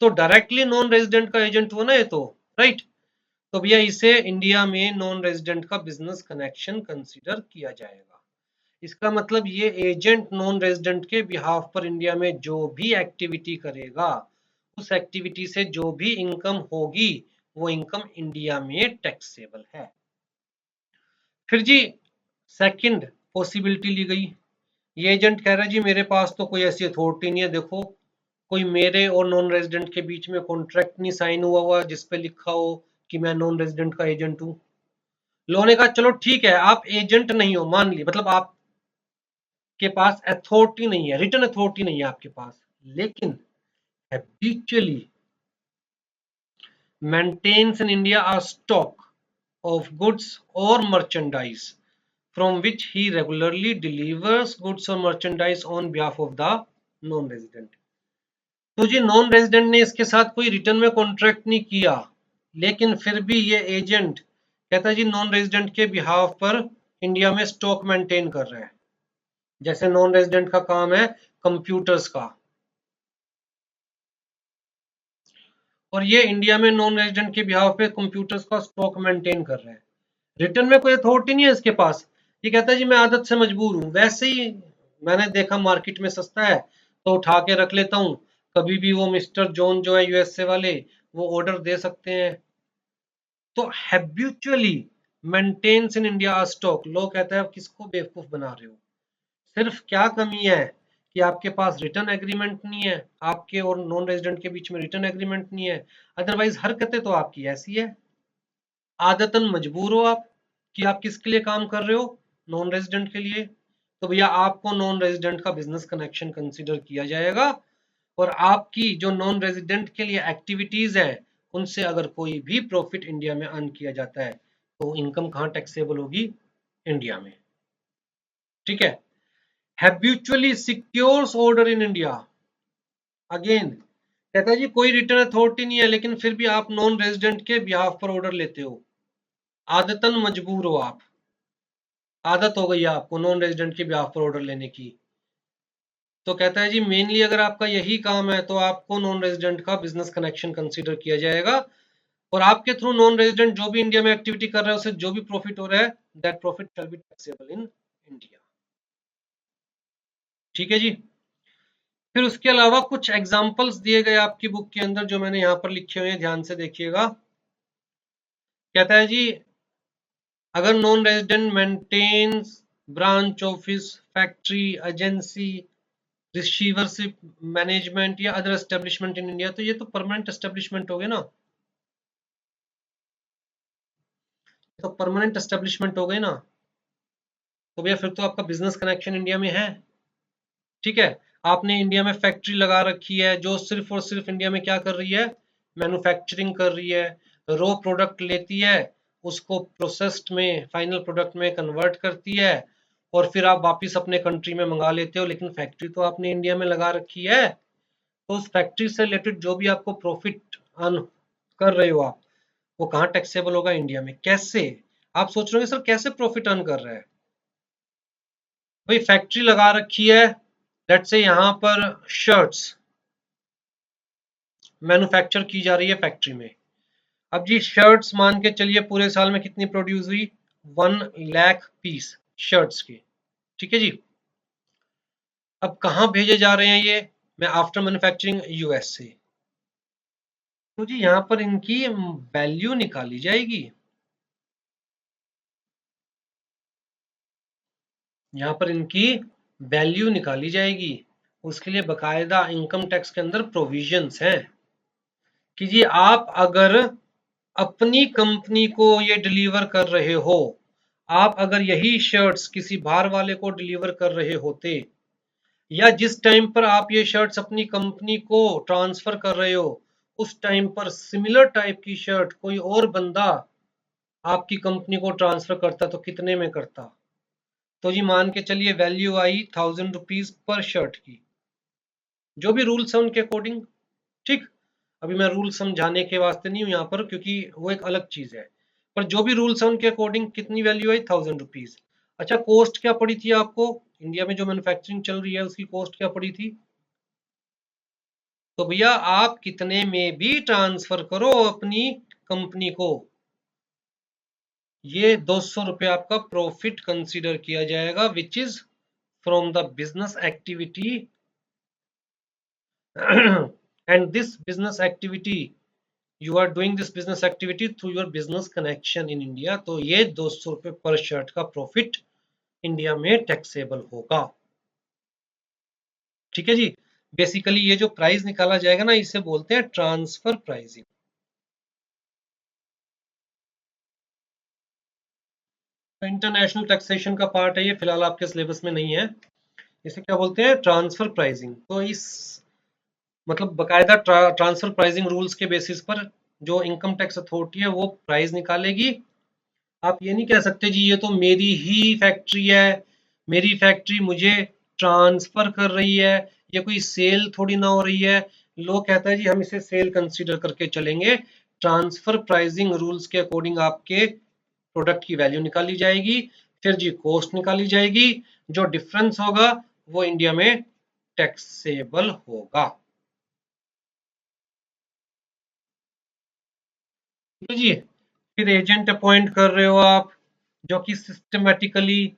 तो डायरेक्टली नॉन रेजिडेंट का एजेंट हुआ ना ये तो, राइट। तो भैया इसे इंडिया में नॉन रेजिडेंट का बिजनेस कनेक्शन कंसीडर किया जाएगा। इसका मतलब ये एजेंट नॉन रेजिडेंट के बिहाफ पर इंडिया में जो भी एक्टिविटी करेगा, उस एक्टिविटी से जो भी इनकम होगी, वो इनकम इंडिया में टैक्सेबल है। फिर जी सेकंड पॉसिबिलिटी ली गई। ये एजेंट कह रहा है जी मेरे पास तो कोई ऐसी अथॉरिटी नहीं है, देखो कोई मेरे और नॉन रेजिडेंट के बीच में कॉन्ट्रैक्ट नहीं साइन हुआ हुआ जिसपे लिखा हो कि मैं नॉन रेजिडेंट का एजेंट हूं। लॉ ने कहा चलो ठीक है, आप एजेंट नहीं हो, मान ली, मतलब आपके पास अथॉरिटी नहीं है, रिटन अथॉरिटी नहीं है आपके पास, लेकिन habitually maintains in India a stock of goods or merchandise from which he regularly delivers goods or merchandise on behalf of the non-resident। तो जी नॉन रेजिडेंट ने इसके साथ कोई रिटर्न में कॉन्ट्रैक्ट नहीं किया, लेकिन फिर भी ये एजेंट कहता है जी नॉन रेजिडेंट के बिहाफ पर इंडिया में स्टॉक मेंटेन कर रहा है। जैसे नॉन रेजिडेंट का काम है कंप्यूटर्स का, और ये इंडिया में नॉन रेजिडेंट के बिहाफ पे कंप्यूटर्स का स्टॉक मेंटेन कर रहे हैं। रिटर्न में कोई अथॉरिटी नहीं है इसके पास, ये कहता है जी मैं आदत से मजबूर हूँ, वैसे ही मैंने देखा मार्केट में सस्ता है तो उठा के रख लेता हूँ, कभी भी वो मिस्टर जॉन जो है यूएसए वाले वो ऑर्डर दे सकते हैं। तो habitually maintains in India stock, लोग कहते हैं किसको बेवकूफ बना रहे हो, सिर्फ क्या कमी है कि आपके पास रिटर्न एग्रीमेंट नहीं है, आपके और नॉन रेजिडेंट के बीच में रिटर्न एग्रीमेंट नहीं है, अदरवाइज हरकतें तो आपकी ऐसी है, आदतन मजबूर हो आप कि आप किसके लिए काम कर रहे हो, नॉन रेजिडेंट के लिए, तो भैया आपको नॉन रेजिडेंट का बिजनेस कनेक्शन कंसीडर किया जाएगा, और आपकी जो नॉन रेजिडेंट के लिए एक्टिविटीज है उनसे अगर कोई भी प्रॉफिट इंडिया में अर्न किया जाता है तो इनकम कहां टैक्सेबल होगी, इंडिया में। ठीक है, habitually secures order in India, again कहता है जी कोई रिटर्न अथॉरिटी नहीं है लेकिन फिर भी आप नॉन रेजिडेंट के बिहाफ पर ऑर्डर लेते हो, आदतन मजबूर हो आप, आदत हो गई है आपको नॉन रेजिडेंट के बिहाफ पर ऑर्डर लेने की, तो कहता है जी मेनली अगर आपका यही काम है तो आपको नॉन रेजिडेंट का बिजनेस कनेक्शन कंसीडर किया जाएगा, और आपके थ्रू नॉन रेजिडेंट जो भी इंडिया में एक्टिविटी कर रहा है उसे जो भी प्रॉफिट हो रहा है that profit shell be taxable in India. ठीक है जी, फिर उसके अलावा कुछ एग्जांपल्स दिए गए आपकी बुक के अंदर जो मैंने यहाँ पर लिखे हुए हैं, ध्यान से देखिएगा। कहता है जी अगर non resident maintains branch office factory agency receivership management या अदर एस्टेब्लिशमेंट इन इंडिया, तो ये तो परमानेंट एस्टेब्लिशमेंट हो गए ना, तो परमानेंट एस्टेब्लिशमेंट हो गए ना, तो भैया फिर तो आपका बिजनेस कनेक्शन इंडिया में है। ठीक है, आपने इंडिया में फैक्ट्री लगा रखी है जो सिर्फ और सिर्फ इंडिया में क्या कर रही है, मैन्युफैक्चरिंग कर रही है, रॉ प्रोडक्ट लेती है, उसको प्रोसेस्ड में फाइनल प्रोडक्ट में कन्वर्ट करती है, और फिर आप वापिस अपने कंट्री में मंगा लेते हो, लेकिन फैक्ट्री तो आपने इंडिया में लगा रखी है, तो उस फैक्ट्री से रिलेटेड जो भी आपको प्रॉफिट अर्न कर रहे हो आप, वो कहाँ टैक्सेबल होगा, इंडिया में। कैसे, आप सोच रहे हो सर कैसे प्रॉफिट अर्न कर रहा है, भाई फैक्ट्री लगा रखी है, लेट्स से यहाँ पर शर्ट्स मैन्युफैक्चर की जा रही है फैक्ट्री में, अब जी शर्ट्स मान के चलिए पूरे साल में कितनी प्रोड्यूस हुई, 1 लाख पीस शर्ट्स की। ठीक है जी, अब कहाँ भेजे जा रहे हैं ये, मैं आफ्टर मैन्युफैक्चरिंग यूएस से, तो जी यहाँ पर इनकी वैल्यू निकाली जाएगी, यहाँ पर इनकी वैल्यू निकाली जाएगी, उसके लिए बकायदा इनकम टैक्स के अंदर प्रोविजंस हैं कि जी आप अगर अपनी कंपनी को ये डिलीवर कर रहे हो, आप अगर यही शर्ट्स किसी बाहर वाले को डिलीवर कर रहे होते, या जिस टाइम पर आप ये शर्ट्स अपनी कंपनी को ट्रांसफर कर रहे हो उस टाइम पर सिमिलर टाइप की शर्ट कोई और बंदा आपकी कंपनी को ट्रांसफर करता तो कितने में करता, तो जी मान के चलिए वैल्यू आई 1000 रुपीज पर शर्ट की, जो भी रूल्स है उनके अकॉर्डिंग। ठीक, अभी मैं रूल समझाने के वास्ते नहीं हूँ यहाँ पर क्योंकि वो एक अलग चीज है, पर जो भी रूल्स है उनके अकॉर्डिंग कितनी वैल्यू आई, 1000 रुपीज। अच्छा कॉस्ट क्या पड़ी थी आपको, इंडिया में जो मैन्युफैक्चरिंग चल रही है उसकी कॉस्ट क्या पड़ी थी, तो भैया आप कितने में भी ट्रांसफर करो अपनी कंपनी को, ये 200 रुपये आपका प्रॉफिट कंसीडर किया जाएगा which is from the business activity and this business activity you are doing this business activity through your business connection in India, तो ये 200 रुपये पर शर्ट का प्रॉफिट इंडिया में टैक्सेबल होगा। ठीक है जी, बेसिकली ये जो प्राइस निकाला जाएगा ना इसे बोलते हैं ट्रांसफर प्राइसिंग। इंटरनेशनल टैक्सेशन का पार्ट है ये, फिलहाल आपके सिलेबस में नहीं है, इसे क्या बोलते हैं ट्रांसफर प्राइसिंग। तो इस मतलब बकायदा ट्रांसफर प्राइसिंग रूल्स के बेसिस पर जो इनकम टैक्स अथॉरिटी है वो प्राइस निकालेगी। आप ये नहीं कह सकते जी ये तो मेरी ही फैक्ट्री है, मेरी फैक्ट्री मुझे ट्रांसफर कर रही है, ये कोई सेल थोड़ी ना हो रही है, लोग कहता है जी हम इसे सेल कंसीडर करके चलेंगे, ट्रांसफर प्राइसिंग रूल्स के अकॉर्डिंग आपके प्रोडक्ट की वैल्यू निकाली जाएगी, फिर जी कॉस्ट निकाली जाएगी, जो डिफरेंस होगा वो इंडिया में टैक्सेबल होगा। ठीक है जी। फिर एजेंट अपॉइंट कर रहे हो आप, जो कि सिस्टमेटिकली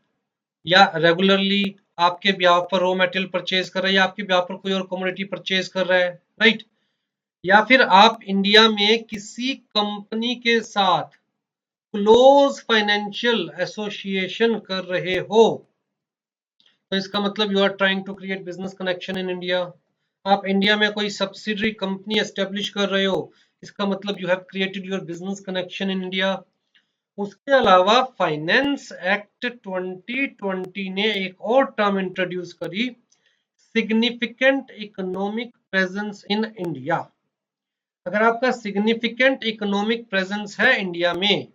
या रेगुलरली आपके ब्याह पर रॉ मटेरियल परचेज कर रहा है, या आपके ब्याह पर कोई और कमोडिटी परचेज कर रहा है, राइट। या फिर आप इंडिया में किसी कंपनी के साथ क्लोज फाइनेंशियल एसोसिएशन कर रहे हो, तो इसका मतलब you are trying to create business connection in India. आप इंडिया में कोई सब्सिडरी कंपनी एस्टेब्लिश कर रहे हो, इसका मतलब you have created your business connection in India. उसके अलावा फाइनेंस एक्ट 2020 ने एक और टर्म इंट्रोड्यूस करी, significant economic presence in India. अगर आपका सिग्निफिकेंट इकोनॉमिक प्रेजेंस है इंडिया में,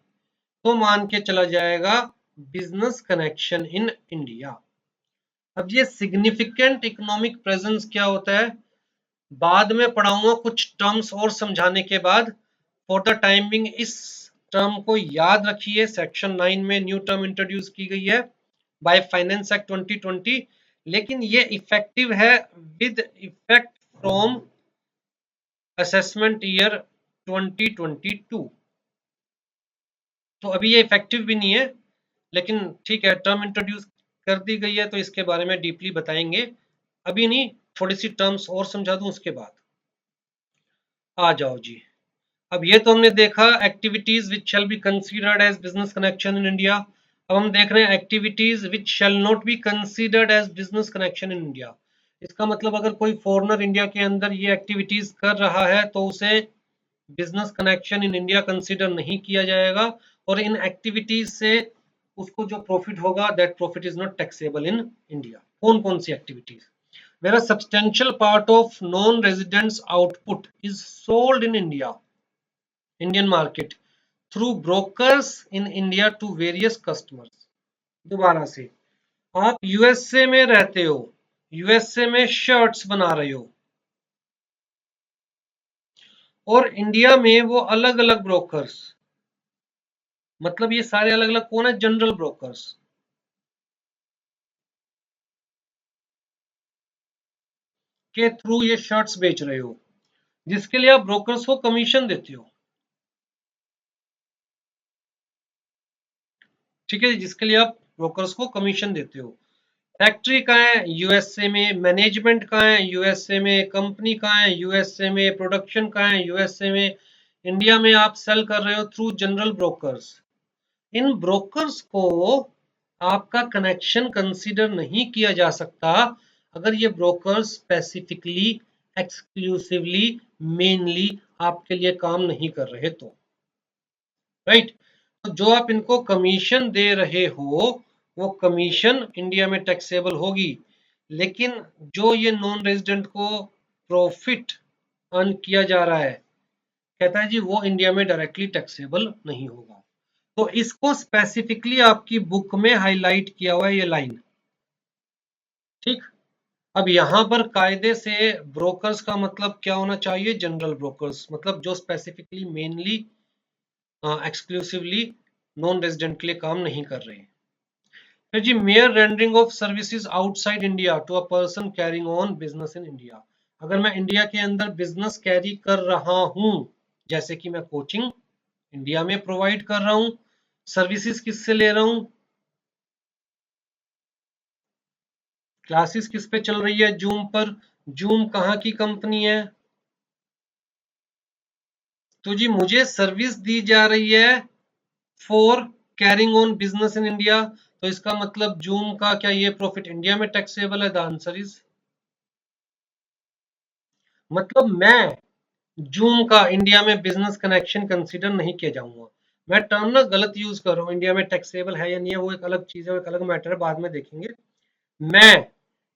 तो मान के चला जाएगा बिजनेस कनेक्शन इन इंडिया। अब ये सिग्निफिकेंट इकोनॉमिक प्रेजेंस क्या होता है, बाद में पढ़ाऊंगा कुछ टर्म्स और समझाने के बाद। फॉर द टाइम बिंग इस टर्म को याद रखिए, सेक्शन 9 में न्यू टर्म इंट्रोड्यूस की गई है बाय फाइनेंस एक्ट 2020, लेकिन ये इफेक्टिव है with effect from assessment year 2022। तो अभी ये इफेक्टिव भी नहीं है, लेकिन ठीक है, टर्म इंट्रोड्यूस कर दी गई है तो इसके बारे में डीपली बताएंगे। अभी नहीं, थोड़ी सी टर्म्स और समझा दूं उसके बाद। आ जाओ जी। अब ये तो हमने देखा activities which shall be considered as business connection in India. अब हम देख रहे हैं activities which shall not be considered as business connection in India. इसका मतलब अगर कोई फॉरेनर इंडिया के अंदर ये एक्टिविटीज कर रहा है तो उसे business connection in India consider नहीं किया जाएगा, और इन एक्टिविटीज से उसको जो प्रॉफिट होगा that profit is not taxable in India. कौन कौन सी activities? Where a substantial part of non residents output is sold in India, Indian market, through brokers in India to various customers. दोबारा से, आप यूएसए में रहते हो, यूएसए में शर्ट्स बना रहे हो, और इंडिया में वो अलग अलग ब्रोकर्स, मतलब ये सारे अलग अलग कौन है? जनरल ब्रोकर्स, के थ्रू ये शर्ट्स बेच रहे हो, जिसके लिए आप ब्रोकर्स को कमीशन देते हो। ठीक है, जिसके लिए आप ब्रोकर्स को कमीशन देते हो। फैक्ट्री कहाँ है? यूएसए में। मैनेजमेंट कहाँ है? यूएसए में। कंपनी कहाँ है? यूएसए में। प्रोडक्शन कहाँ है? यूएसए में। इंडिया में आप सेल कर रहे हो थ्रू जनरल ब्रोकर्स। इन ब्रोकर्स को आपका कनेक्शन कंसीडर नहीं किया जा सकता अगर ये ब्रोकर्स स्पेसिफिकली, एक्सक्लूसिवली, मेनली आपके लिए काम नहीं कर रहे तो, राइट। तो जो आप इनको कमीशन दे रहे हो वो कमीशन इंडिया में टैक्सेबल होगी, लेकिन जो ये नॉन रेजिडेंट को प्रॉफिट अर्न किया जा रहा है, कहता है जी वो इंडिया में डायरेक्टली टैक्सेबल नहीं होगा। तो इसको स्पेसिफिकली आपकी बुक में हाईलाइट किया हुआ है ये लाइन, ठीक। अब यहां पर कायदे से ब्रोकर्स का मतलब क्या होना चाहिए? जनरल ब्रोकर्स, मतलब जो specifically, mainly, exclusively non resident के लिए काम नहीं कर रहे। फिर जी, mere rendering of services outside India to a person carrying on business in India. अगर मैं इंडिया के अंदर बिजनेस कैरी कर रहा हूं, जैसे कि मैं कोचिंग इंडिया में प्रोवाइड कर रहा हूं, सर्विसेज किससे ले रहा हूं? क्लासेस किस पे चल रही है? जूम पर। जूम कहाँ की कंपनी है? तो जी मुझे सर्विस दी जा रही है for carrying on business in India, तो इसका मतलब जूम का क्या ये प्रॉफिट इंडिया में टैक्सेबल है? द आंसर इज, मतलब मैं जूम का इंडिया में बिजनेस कनेक्शन कंसीडर नहीं किया जाऊंगा। मैं टर्म ना गलत यूज कर रहा हूँ, इंडिया में टैक्सेबल है या नहीं है वो एक अलग चीज है, वो एक अलग मैटर है, बाद में देखेंगे। मैं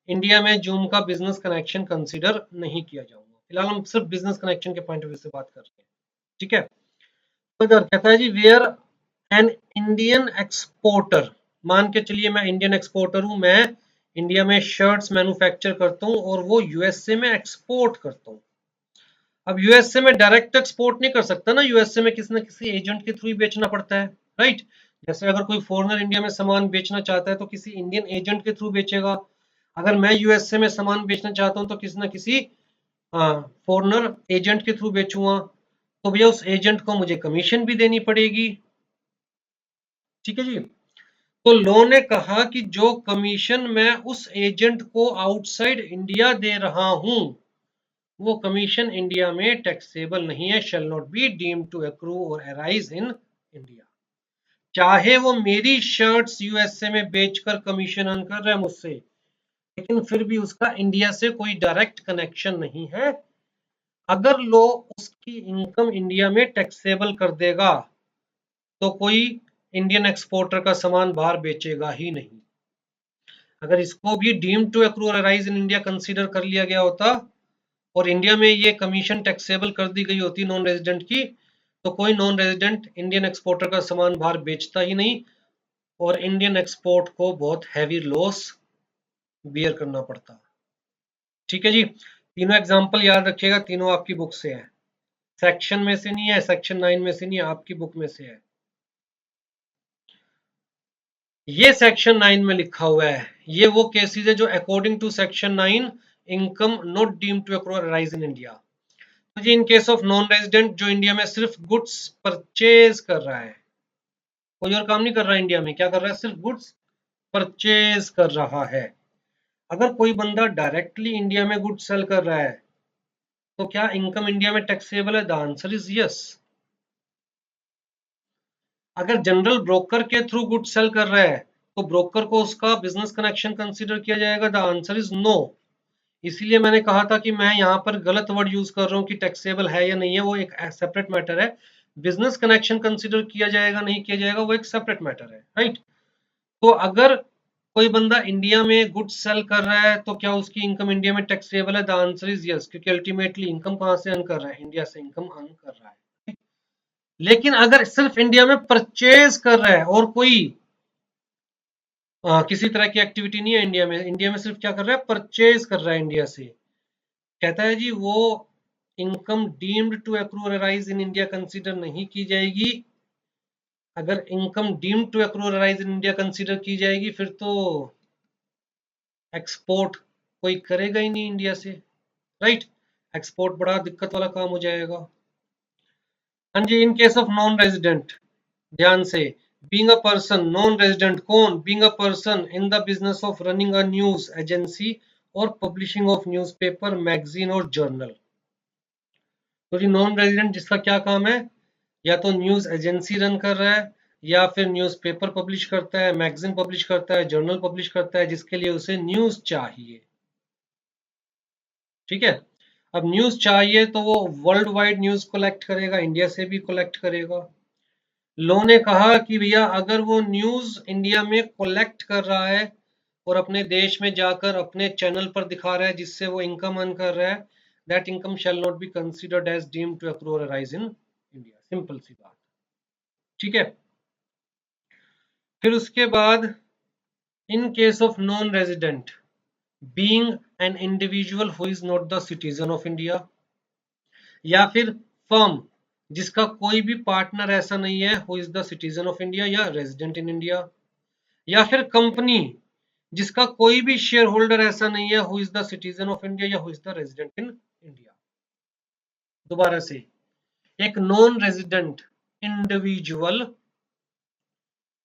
इंडिया में जूम का बिजनेस कनेक्शन कंसीडर नहीं किया जाऊंगा, फिलहाल हम सिर्फ बिजनेस कनेक्शन के पॉइंट ऑफ व्यू से बात कर रहे हैं, ठीक है। तो इधर कहता है जी, वेयर एन इंडियन एक्सपोर्टर, मान के चलिए मैं इंडियन एक्सपोर्टर हूं, मैं इंडिया में शर्ट्स मैन्युफैक्चर करता हूं और वो यूएसए में एक्सपोर्ट करता हूं। अब यूएसए में डायरेक्ट एक्सपोर्ट नहीं कर सकता ना, यूएसए में किसी न किसी एजेंट के थ्रू ही बेचना पड़ता है, राइट। जैसे अगर कोई फॉरेनर इंडिया में सामान बेचना चाहता है तो किसी इंडियन एजेंट के थ्रू बेचेगा। अगर मैं यूएसए में सामान बेचना चाहता हूँ तो किसी ना किसी फॉरेनर एजेंट के थ्रू बेचूंगा, तो भैया उस एजेंट को मुझे कमीशन भी देनी पड़ेगी। ठीक है जी। तो लॉ ने कहा कि जो कमीशन मैं उस एजेंट को आउटसाइड इंडिया दे रहा हूं, वो कमीशन इंडिया में टैक्सेबल नहीं है, shall not be deemed to accrue और अराइज इन इंडिया। चाहे वो मेरी शर्ट्स यूएसए में बेचकर कमीशन अर्न कर रहा है मुझसे, लेकिन फिर भी उसका इंडिया से कोई डायरेक्ट कनेक्शन नहीं है। अगर लो उसकी इनकम इंडिया में टैक्सेबल कर देगा तो कोई इंडियन एक्सपोर्टर का सामान बाहर बेचेगा ही नहीं। अगर इसको भी डीम्ड टू एक्रू और अराइज इन इंडिया कंसीडर कर लिया गया होता और इंडिया में ये कमीशन टैक्सेबल कर दी गई होती नॉन रेजिडेंट की, तो कोई नॉन रेजिडेंट इंडियन एक्सपोर्टर का सामान बाहर बेचता ही नहीं और इंडियन एक्सपोर्ट को बहुत हैवी लॉस बियर करना पड़ता। ठीक है जी। तीनों एग्जांपल याद रखिएगा, तीनों आपकी बुक से है, सेक्शन में से नहीं है, सेक्शन 9 में से नहीं है, आपकी बुक में से है। ये सेक्शन 9 में लिखा हुआ है, ये वो केसेस है जो according to section 9 income not deemed to accrue और अराइज इन इंडिया। तो जी in case of non resident जो इंडिया में सिर्फ गुड्स परचेज कर रहा है, कोई और काम नहीं कर रहा है इंडिया में, क्या कर रहा है, सिर्फ गुड्स परचेज कर रहा है। अगर कोई बंदा डायरेक्टली इंडिया में गुड्स सेल कर रहा है तो क्या इनकम इंडिया में टैक्सेबल है? The answer is yes. अगर जनरल ब्रोकर के थ्रू गुड्स सेल कर रहा है तो ब्रोकर को उसका बिजनेस कनेक्शन कंसीडर किया जाएगा? The answer is no. इसीलिए मैंने कहा था कि मैं यहाँ पर गलत वर्ड यूज कर रहा हूँ कि टैक्सेबल है या नहीं है, वो एक सेपरेट मैटर है। बिजनेस कनेक्शन कंसीडर किया जाएगा नहीं किया जाएगा वो एक सेपरेट मैटर है, राइट। तो अगर कोई बंदा इंडिया में गुड्स सेल कर रहा है तो क्या उसकी इनकम इंडिया में टैक्सेबल है? द आंसर इज यस, क्योंकि अल्टीमेटली इनकम कहां से अर्न कर रहा है? इंडिया से इनकम अर्न कर रहा है। लेकिन अगर सिर्फ इंडिया में परचेज कर रहा है और कोई किसी तरह की एक्टिविटी नहीं है इंडिया में सिर्फ क्या कर रहा है, परचेज कर रहा है इंडिया से, कहता है जी वो इनकम डीम्ड टू एक्रू और अराइज इन इंडिया कंसीडर नहीं की जाएगी। अगर इनकम डीम्ड टू एक्रू और अराइज इन इंडिया कंसीडर की जाएगी फिर तो एक्सपोर्ट कोई करेगा ही नहीं इंडिया से, राइट। एक्सपोर्ट बड़ा दिक्कत वाला काम हो जाएगा। हाँ जी, in case of non resident, ध्यान से, being a person, non resident कौन? Being a person in the business of running a news agency और पब्लिशिंग ऑफ न्यूज़पेपर, मैगजीन और जर्नल। तो जी नॉन रेजिडेंट जिसका क्या काम है, या तो न्यूज एजेंसी रन कर रहा है या फिर न्यूज़पेपर पब्लिश करता है, मैगजीन पब्लिश करता है, जर्नल पब्लिश करता है, जिसके लिए उसे न्यूज चाहिए। ठीक है। अब न्यूज चाहिए तो वो वर्ल्ड वाइड न्यूज कलेक्ट करेगा, इंडिया से भी कलेक्ट करेगा। लॉ ने कहा कि भैया अगर वो न्यूज इंडिया में कलेक्ट कर रहा है और अपने देश में जाकर अपने चैनल पर दिखा रहा है जिससे वो इनकम अर्न कर रहा है, that income shall not be considered as deemed to accrue और अराइज इन इंडिया। सिंपल सी बात। ठीक है। फिर उसके बाद in case of non resident being an individual who is not the citizen of India, या फिर फर्म जिसका कोई भी पार्टनर ऐसा नहीं है who is the citizen of India या रेजिडेंट इन इंडिया, या फिर कंपनी जिसका कोई भी शेयर होल्डर ऐसा नहीं है who is the citizen of India या who is the resident in India. दोबारा से, एक नॉन रेजिडेंट इंडिविजुअल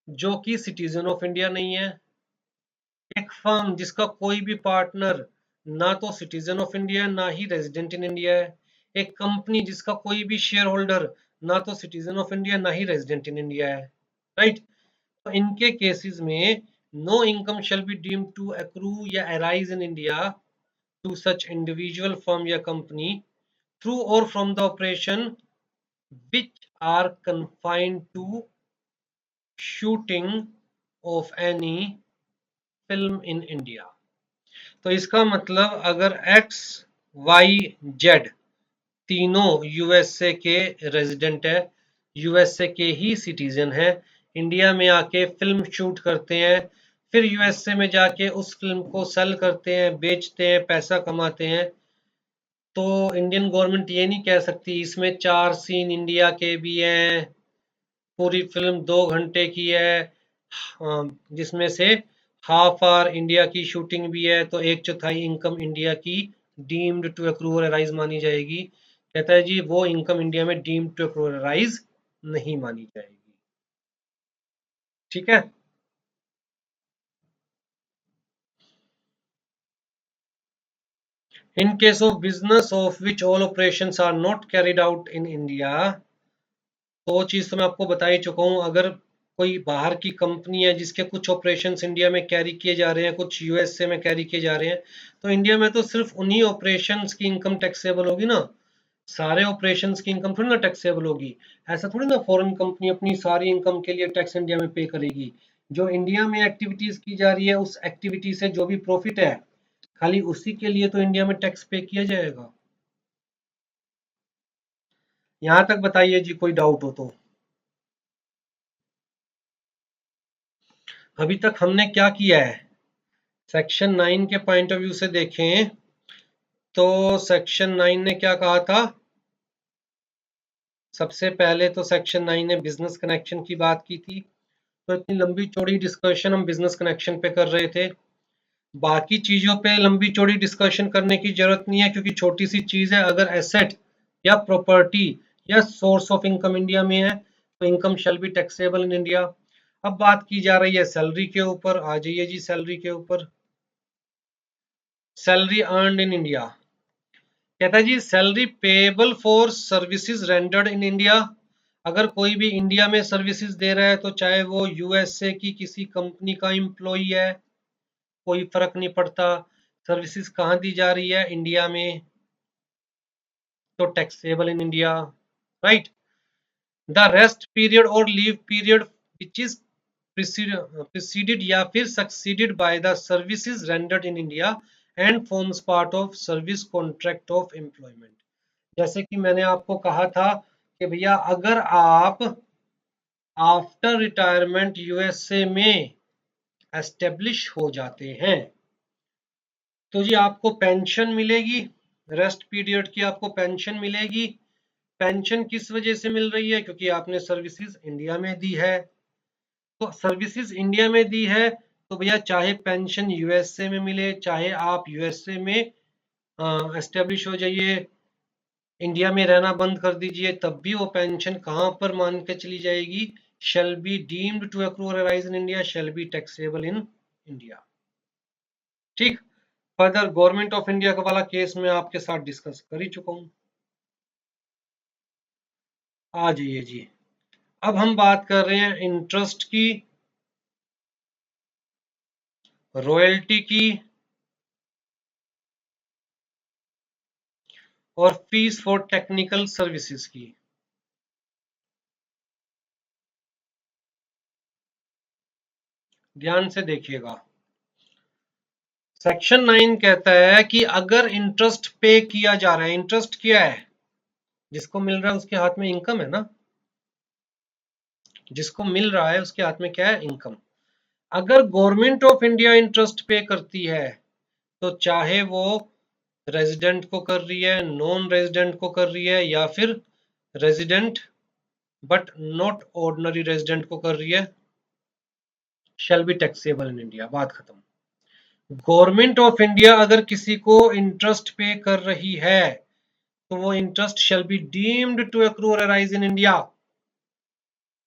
जो कि सिटीजन ऑफ इंडिया नहीं है, एक फर्म जिसका कोई भी पार्टनर ना तो सिटीजन ऑफ इंडिया ना ही रेजिडेंट इन इंडिया है, एक कंपनी जिसका कोई भी शेयर होल्डर ना तो सिटीजन ऑफ इंडिया ना ही रेजिडेंट इन इंडिया है, राइट। तो इनके केसेस में no income shall be deemed to accrue या arise in India to such individual firm या कंपनी थ्रू और from the operation which are confined to shooting of any film in India। तो इसका मतलब अगर एक्स वाई जेड तीनों USA के resident है, यूएसए के ही सिटीजन है, इंडिया में आके फिल्म शूट करते हैं, फिर यूएसए में जाके उस फिल्म को सेल करते हैं, बेचते हैं, पैसा कमाते हैं, तो इंडियन गवर्नमेंट ये नहीं कह सकती इसमें 4 सीन इंडिया के भी हैं, पूरी फिल्म 2 घंटे की है, जिसमें से हाफ आवर इंडिया की शूटिंग भी है, तो 1/4 इनकम इंडिया की डीम्ड टू एक्रू और राइज मानी जाएगी। कहता है जी वो इनकम इंडिया में डीम्ड टू एक्रू और राइज नहीं मानी जाएगी। ठीक है। In case of business of which all operations are not carried out in India, तो वो चीज तो मैं आपको बता ही चुका हूँ। अगर कोई बाहर की कंपनी है जिसके कुछ ऑपरेशंस इंडिया में कैरी किए जा रहे हैं, कुछ यूएसए में कैरी किए जा रहे हैं, तो इंडिया में तो सिर्फ उन्हीं ऑपरेशंस की इनकम टैक्सेबल होगी ना, सारे ऑपरेशंस की इनकम थोड़ी ना टैक्सेबल होगी। ऐसा थोड़ी ना फॉरेन कंपनी अपनी सारी इनकम के लिए टैक्स इंडिया में पे करेगी। जो इंडिया में एक्टिविटीज की जा रही है, उस एक्टिविटी से जो भी प्रॉफिट है, खाली उसी के लिए तो इंडिया में टैक्स पे किया जाएगा। यहां तक बताइए जी, कोई डाउट हो तो। अभी तक हमने क्या किया है, सेक्शन 9 के पॉइंट ऑफ व्यू से देखें तो सेक्शन 9 ने क्या कहा था। सबसे पहले तो सेक्शन 9 ने बिजनेस कनेक्शन की बात की थी, तो इतनी लंबी चौड़ी डिस्कशन हम बिजनेस कनेक्शन पे कर रहे थे। बाकी चीजों पे लंबी चौड़ी डिस्कशन करने की जरूरत नहीं है, क्योंकि छोटी सी चीज है। अगर एसेट या प्रॉपर्टी या सोर्स ऑफ इनकम इंडिया में है, तो income shall be taxable in India. अब बात की जा रही है सैलरी के ऊपर। आ जाइए जी सैलरी के ऊपर। सैलरी अर्नड इन इंडिया, कहता है जी salary payable for services rendered in India. अगर कोई भी इंडिया में सर्विसेज दे रहा है, तो चाहे वो यूएसए की किसी कंपनी का एम्प्लॉई है, कोई फर्क नहीं पड़ता। सर्विसेज कहाँ दी जा रही है, इंडिया में, तो taxable in India, right. The rest period और leave period which is preceded या फिर succeeded by the services rendered in India and forms part of service contract of employment। जैसे कि मैंने आपको कहा था कि भैया अगर आप आफ्टर रिटायरमेंट यूएसए में एस्टेब्लिश हो जाते हैं, तो जी आपको पेंशन मिलेगी, रेस्ट पीरियड की आपको पेंशन मिलेगी। पेंशन किस वजह से मिल रही है, क्योंकि आपने सर्विसेज इंडिया में दी है। तो सर्विसेज इंडिया में दी है, तो भैया चाहे पेंशन यूएसए में मिले, चाहे आप यूएसए में एस्टेब्लिश हो जाइए, इंडिया में रहना बंद कर दीजिए, तब भी वो पेंशन कहां पर मान के चली जाएगी, shall be deemed to accrue or arise in India, shall be taxable in India। ठीक। फर्दर गवर्नमेंट ऑफ इंडिया का वाला केस मैं आपके साथ डिस्कस कर ही चुका हूं। आ जाइए जी, अब हम बात कर रहे हैं इंटरेस्ट की, रॉयल्टी की और फीस फॉर टेक्निकल सर्विसेज की। ध्यान से देखिएगा। सेक्शन 9 कहता है कि अगर इंटरेस्ट पे किया जा रहा है, इंटरेस्ट क्या है, जिसको मिल रहा है उसके हाथ में इनकम है ना, जिसको मिल रहा है उसके हाथ में क्या है, इनकम। अगर गवर्नमेंट ऑफ इंडिया इंटरेस्ट पे करती है, तो चाहे वो रेजिडेंट को कर रही है, नॉन रेजिडेंट को कर रही है, या फिर resident but not ordinary resident को कर रही है, शैल बी टैक्सेबल इन इंडिया। बात खत्म। गवर्नमेंट ऑफ इंडिया अगर किसी को इंटरेस्ट पे कर रही है, तो वो interest shall be deemed to accrue और अराइज इन इंडिया,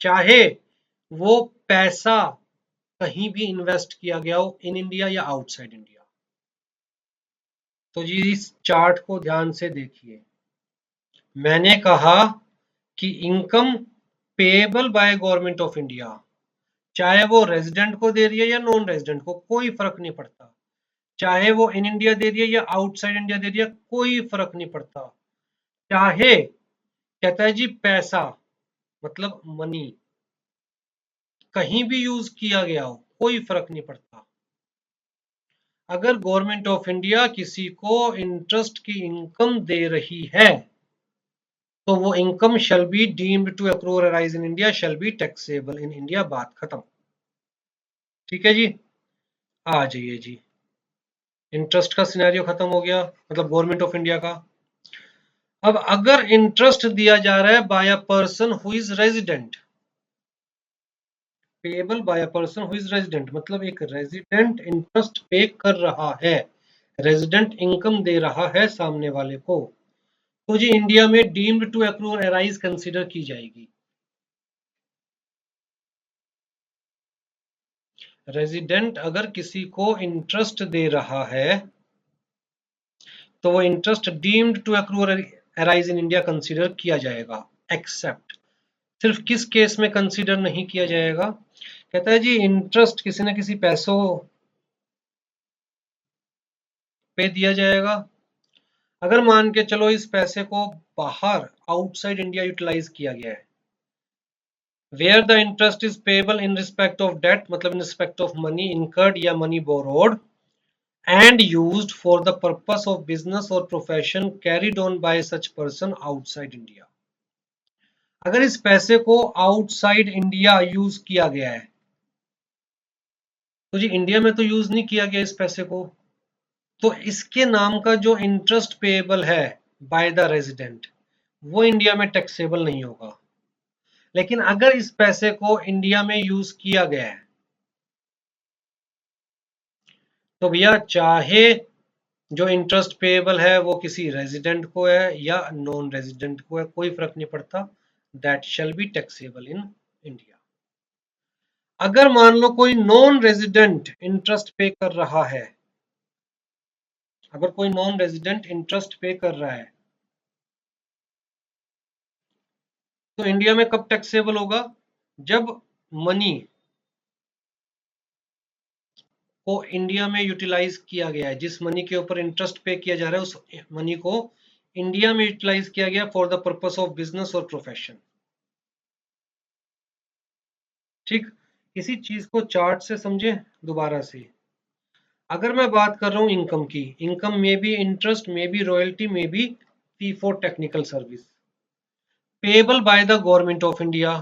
चाहे वो पैसा कहीं भी इन्वेस्ट किया गया हो, इन इंडिया या आउटसाइड इंडिया। तो जी इस चार्ट को ध्यान से देखिए। मैंने कहा कि income payable by government of India, चाहे वो रेजिडेंट को दे रही है या नॉन रेजिडेंट को, कोई फर्क नहीं पड़ता। चाहे वो इन इंडिया दे रही है या आउटसाइड इंडिया दे रही है, कोई फर्क नहीं पड़ता। चाहे, कहता है जी पैसा मतलब मनी कहीं भी यूज किया गया हो, कोई फर्क नहीं पड़ता। अगर गवर्नमेंट ऑफ इंडिया किसी को इंटरेस्ट की इनकम दे रही है, तो वो income shall be deemed to accrue और arise in India, shall be taxable in India. बात खत्म। ठीक है जी। आ जाइए जी, इंटरेस्ट का सिनेरियो खत्म हो गया, मतलब गवर्नमेंट ऑफ इंडिया का। अब अगर इंटरेस्ट दिया जा रहा है by a person who is resident, payable by a person who is resident, मतलब एक रेजिडेंट इंटरेस्ट पे कर रहा है, रेजिडेंट इनकम दे रहा है सामने वाले को, तो जी इंडिया में डीम्ड टू एक्रू और अराइज कंसीडर की जाएगी। रेजिडेंट अगर किसी को इंटरेस्ट दे रहा है तो वो इंटरेस्ट डीम्ड टू एक्रू और अराइज इन इंडिया कंसीडर किया जाएगा, एक्सेप्ट, सिर्फ किस केस में कंसीडर नहीं किया जाएगा, कहता है जी इंटरेस्ट किसी न किसी पैसों पे दिया जाएगा, अगर मान के चलो इस पैसे को बाहर आउटसाइड इंडिया यूटिलाइज किया गया है, where the interest is payable in respect of debt, मतलब in respect of money incurred या money borrowed and used for the purpose of business or profession carried on by such person outside India। अगर इस पैसे को outside India use किया गया है, तो जी इंडिया में तो यूज नहीं किया गया इस पैसे को, तो इसके नाम का जो इंटरेस्ट पेएबल है बाय द रेजिडेंट वो इंडिया में टैक्सेबल नहीं होगा। लेकिन अगर इस पैसे को इंडिया में यूज किया गया है तो भैया चाहे जो इंटरेस्ट पेएबल है वो किसी रेजिडेंट को है या नॉन रेजिडेंट को है, कोई फर्क नहीं पड़ता, that shell be taxable in India. अगर मान लो कोई नॉन रेजिडेंट इंटरेस्ट पे कर रहा है, अगर कोई नॉन रेजिडेंट इंटरेस्ट पे कर रहा है तो इंडिया में कब टैक्सेबल होगा, जब मनी को इंडिया में यूटिलाइज किया गया है, जिस मनी के ऊपर इंटरेस्ट पे किया जा रहा है उस मनी को इंडिया में यूटिलाइज किया गया for the purpose of business और प्रोफेशन। ठीक, इसी चीज को चार्ट से समझे दोबारा से। अगर मैं बात कर रहा हूं इनकम की, इनकम में भी इंटरेस्ट में भी रॉयल्टी में भी fee for technical service payable by the government of India,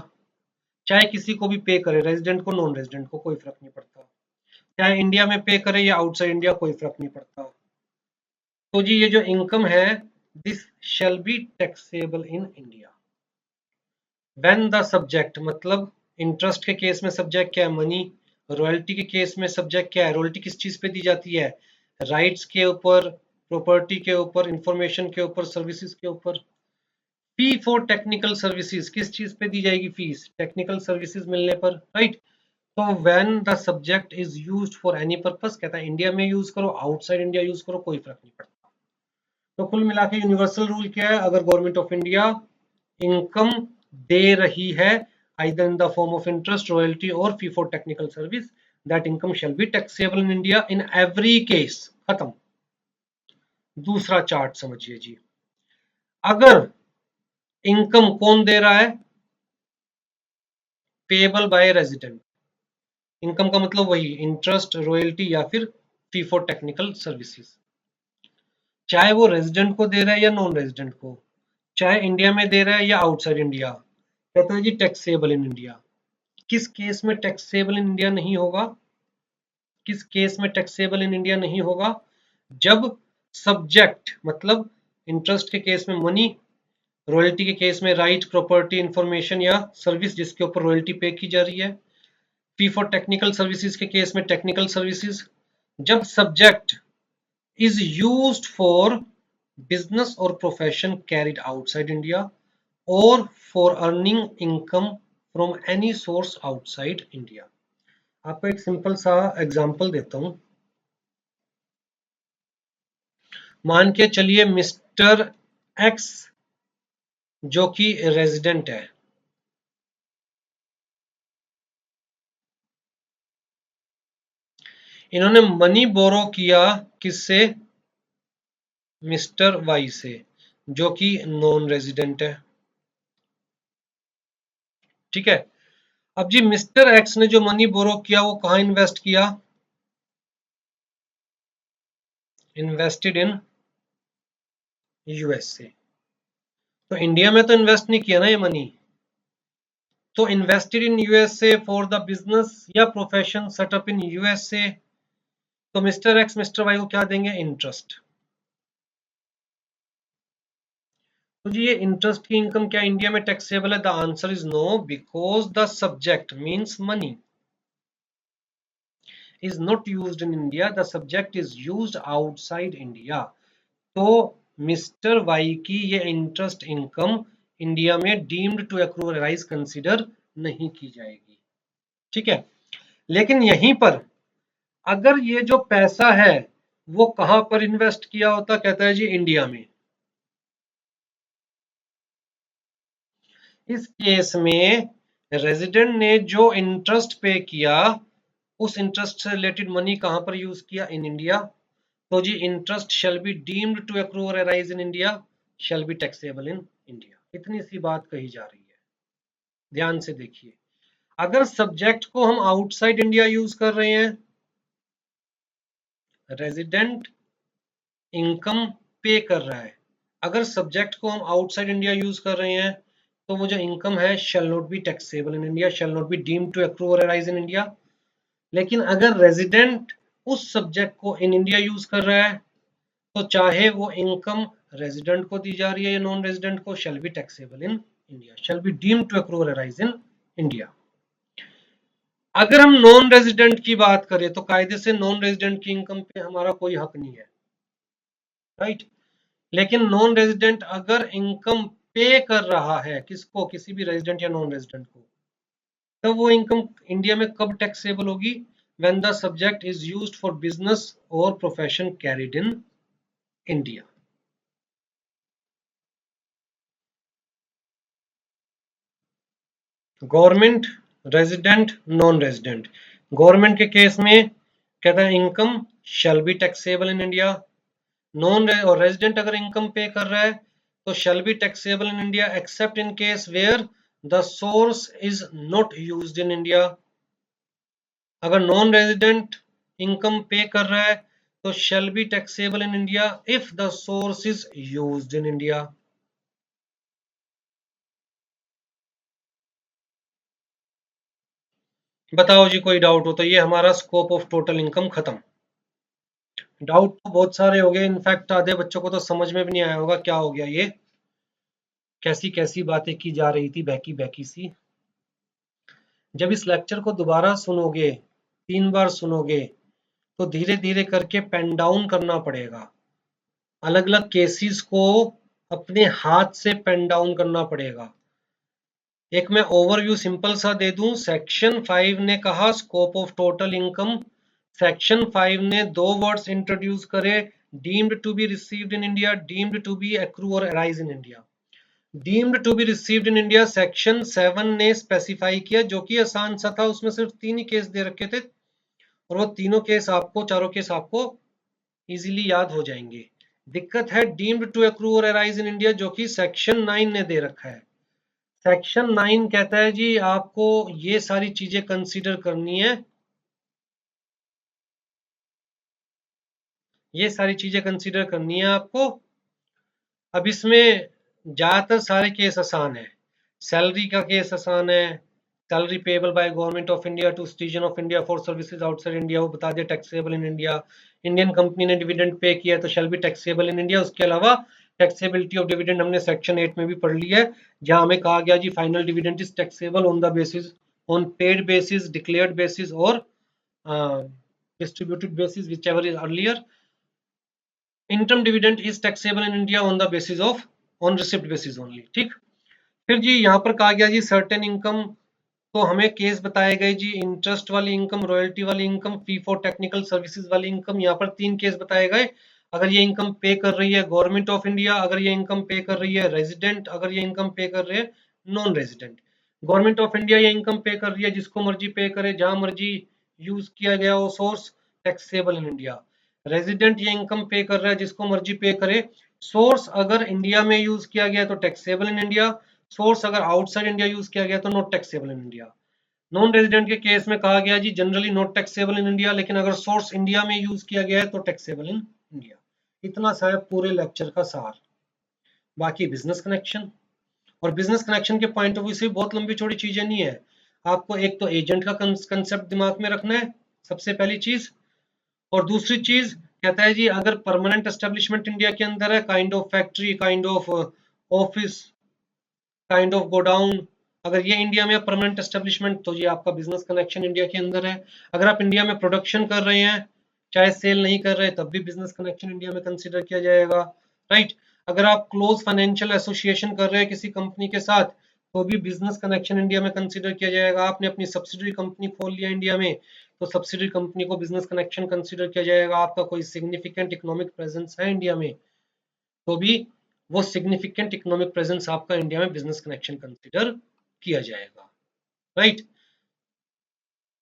चाहे किसी को भी पे करे, रेजिडेंट को नॉन रेजिडेंट को कोई फर्क नहीं पड़ता, चाहे इंडिया में पे करे या आउटसाइड इंडिया कोई फर्क नहीं पड़ता, तो जी ये जो इनकम है this shell be taxable in India when the subject, मतलब इंटरेस्ट के केस में सब्जेक्ट क्या है, मनी, रॉयल्टी के केस में सब्जेक्ट क्या है, रॉयल्टी किस चीज पे दी जाती है, राइट्स के ऊपर, प्रॉपर्टी के ऊपर, इंफॉर्मेशन के ऊपर, सर्विसेज के ऊपर। फी फॉर टेक्निकल सर्विसेज किस चीज पे दी जाएगी, फीस टेक्निकल सर्विसेज मिलने पर, राइट। तो when the subject is used for any purpose, कहता है इंडिया में यूज करो आउटसाइड इंडिया यूज करो कोई फर्क नहीं पड़ता। तो कुल मिला के यूनिवर्सल रूल क्या है, अगर गवर्नमेंट ऑफ इंडिया इनकम दे रही है either in the form of interest, royalty or fee for technical service, that income shall be taxable in India in every case। खत्म। दूसरा चार्ट समझिए जी, अगर इनकम कौन दे रहा है, पेएबल बाय रेजिडेंट, इनकम का मतलब वही इंटरेस्ट, रॉयल्टी या फिर फी फॉर टेक्निकल सर्विसेज, चाहे वो रेजिडेंट को दे रहा है या नॉन रेजिडेंट को, चाहे इंडिया में दे रहा है या आउटसाइड इंडिया, कहता है जी टैक्सेबल इन इंडिया। किस केस में टैक्सेबल इन इंडिया नहीं होगा, किस केस में टैक्सेबल इन इंडिया नहीं होगा, जब सब्जेक्ट, मतलब इंटरेस्ट के केस में मनी, रॉयल्टी के केस में राइट, प्रॉपर्टी, इंफॉर्मेशन या सर्विस जिसके ऊपर रॉयल्टी पे की जा रही है, फी फॉर टेक्निकल सर्विसेज के केस में टेक्निकल सर्विसेज, जब subject is used for business और प्रोफेशन कैरिड आउटसाइड इंडिया और for earning income from any source outside India. आपको एक सिंपल सा एग्जांपल देता हूं, मान के चलिए मिस्टर एक्स जो कि रेजिडेंट है, इन्होंने मनी बोरो किया किससे, मिस्टर वाई से जो कि नॉन रेजिडेंट है, ठीक है। अब जी मिस्टर एक्स ने जो मनी बोरो किया वो कहां इन्वेस्ट किया, इन्वेस्टेड इन यूएसए, तो इंडिया में तो इन्वेस्ट नहीं किया ना ये मनी, तो invested in USA for the business या प्रोफेशन सेटअप इन यूएसए, तो मिस्टर एक्स मिस्टर वाई को क्या देंगे, इंटरेस्ट। तो जी ये इंटरेस्ट की इनकम क्या इंडिया में टैक्सेबल है, the answer is no, because the subject means money, is not used in India, the subject is used outside India. तो मिस्टर वाई की ये इंटरेस्ट इनकम इंडिया में deemed to accrue rise consider नहीं की जाएगी, ठीक है। लेकिन यहीं पर अगर ये जो पैसा है वो कहां पर इन्वेस्ट किया होता, कहता है जी इंडिया में। इस केस में रेजिडेंट ने जो इंटरेस्ट पे किया उस इंटरेस्ट से रिलेटेड मनी कहां पर यूज किया, इन इंडिया। तो जी interest shall be deemed to accrue और arise in India, shall be taxable in India. इतनी सी बात कही जा रही है, ध्यान से देखिए। अगर सब्जेक्ट को हम आउटसाइड इंडिया यूज कर रहे हैं, रेजिडेंट इनकम पे कर रहा है, अगर सब्जेक्ट को हम आउटसाइड इंडिया यूज कर रहे हैं तो वो जो इनकम है shall not be taxable in India, shall not be deemed to accrue और अराइज इन इंडिया। लेकिन अगर रेजिडेंट उस सब्जेक्ट को इन इंडिया यूज कर रहा है तो चाहे वो इनकम रेजिडेंट को दी जा रही है या नॉन रेजिडेंट को, shall be taxable in India, shall be deemed to accrue और अराइज इन इंडिया। अगर हम नॉन रेजिडेंट की बात करें तो कायदे से नॉन रेजिडेंट की इनकम पे हमारा कोई हक नहीं है, राइट। लेकिन नॉन रेजिडेंट अगर इनकम पे कर रहा है किसको, किसी भी रेजिडेंट या नॉन रेजिडेंट को, तो वो इनकम इंडिया में कब टैक्सेबल होगी, when the subject is used for business और profession carried in India. Government, resident, non resident. Government के केस में कहता है income shall be taxable in India, non और रेजिडेंट अगर इनकम पे कर रहा है तो shall be taxable in India except in case where the source is not used in India. अगर नॉन रेजिडेंट इनकम पे कर रहा है तो shall be taxable in India if the source is used in India. बताओ जी कोई doubt हो तो, ये हमारा स्कोप ऑफ टोटल इनकम खत्म। डाउट तो बहुत सारे हो गए, इनफैक्ट आधे बच्चों को तो समझ में भी नहीं आया होगा क्या हो गया, ये कैसी कैसी बातें की जा रही थी बहकी बहकी सी। जब इस लेक्चर को दोबारा सुनोगे, 3 बार सुनोगे, तो धीरे धीरे करके पेन डाउन करना पड़ेगा, अलग अलग केसेस को अपने हाथ से पेन डाउन करना पड़ेगा। एक मैं ओवरव्यू सिंपल सा दे दूं, सेक्शन 5 ने कहा scope of total income, section 5 ने दो वर्ड्स इंट्रोड्यूस करे, deemed to be received in India, deemed to be accrue और arise in India. Deemed to be received in India section 7 ने स्पेसिफाई किया, जो कि आसान सा था, उसमें सिर्फ 3 ही केस दे रखे थे और वो तीनों केस आपको, चारों केस आपको इजीली याद हो जाएंगे। दिक्कत है डीम्ड टू एक्रू और अराइज इन इंडिया, जो कि सेक्शन 9 ने दे रखा है। सेक्शन 9 कहता है जी आपको ये सारी चीजें कंसीडर करनी है, ये सारी चीजें कंसीडर करनी है आपको। अब इसमें ज्यादातर सारे केस आसान है, सैलरी का केस आसान है, salary payable by government of India to citizen of India for services outside India, वो बता दे taxable in India. Indian company ने डिविडेंड पे किया तो shall be taxable in India. उसके अलावा टैक्सेबिलिटी ऑफ डिविडेंड हमने सेक्शन 8 में भी पढ़ ली है, जहां हमें कहा गया जी final dividend is taxable on the basis, on paid basis, declared basis और distributed basis, whichever is earlier. interim dividend is taxable in India on the basis of on receipt basis only, ठीक। फिर जी यहाँ पर कहा गया जी certain income, तो हमें case बताए गए जी इंटरेस्ट वाली इनकम, रॉयल्टी वाली income, fee for technical services वाली इनकम। यहाँ पर 3 केस बताए गए, अगर ये इनकम पे कर रही है गवर्नमेंट ऑफ इंडिया, अगर ये इनकम पे कर रही है रेजिडेंट, अगर ये इनकम पे कर रहे हैं non resident. Government of India ये इनकम पे कर रही है, जिसको मर्जी पे करे, जहां मर्जी यूज किया गया वो source, taxable in India. Resident ये इनकम पे कर रहा है, जिसको मर्जी पे करे, सोर्स अगर इंडिया में यूज किया गया तो टैक्सेबल इन इंडिया, सोर्स अगर आउटसाइड इंडिया यूज किया गया तो not taxable in India. Non resident के केस में कहा गया जी generally not taxable in India, लेकिन अगर सोर्स इंडिया में यूज किया गया है तो टैक्सेबल इन इंडिया। इतना सा है पूरे लेक्चर का सार। बाकी बिजनेस कनेक्शन, और बिजनेस कनेक्शन के पॉइंट ऑफ व्यू से बहुत लंबी चौड़ी चीजें नहीं है, आपको एक तो एजेंट का कंसेप्ट दिमाग में रखना है सबसे पहली चीज, और दूसरी चीज कहता है जी अगर परमानेंट एस्टेब्लिशमेंट इंडिया के अंदर है, kind of factory, kind of office, kind of godown, अगर ये इंडिया में परमानेंट एस्टेब्लिशमेंट, तो ये आपका बिजनेस कनेक्शन इंडिया के अंदर है। अगर आप इंडिया में प्रोडक्शन कर रहे हैं, चाहे सेल नहीं कर रहे, तब भी बिजनेस कनेक्शन इंडिया में कंसिडर किया जाएगा, राइट। अगर आप क्लोज फाइनेंशियल एसोसिएशन कर रहे हैं किसी कंपनी के साथ, तो भी बिजनेस कनेक्शन इंडिया में कंसिडर किया जाएगा। आपने अपनी सब्सिडरी कंपनी खोल लिया इंडिया में, तो सब्सिडरी कंपनी को बिजनेस कनेक्शन कंसिडर किया जाएगा। आपका कोई सिग्निफिकेंट इकोनॉमिक प्रेजेंस है इंडिया में, तो भी वो सिग्निफिकेंट इकोनॉमिक प्रेजेंस आपका इंडिया में बिजनेस कनेक्शन कंसिडर किया जाएगा, राइट।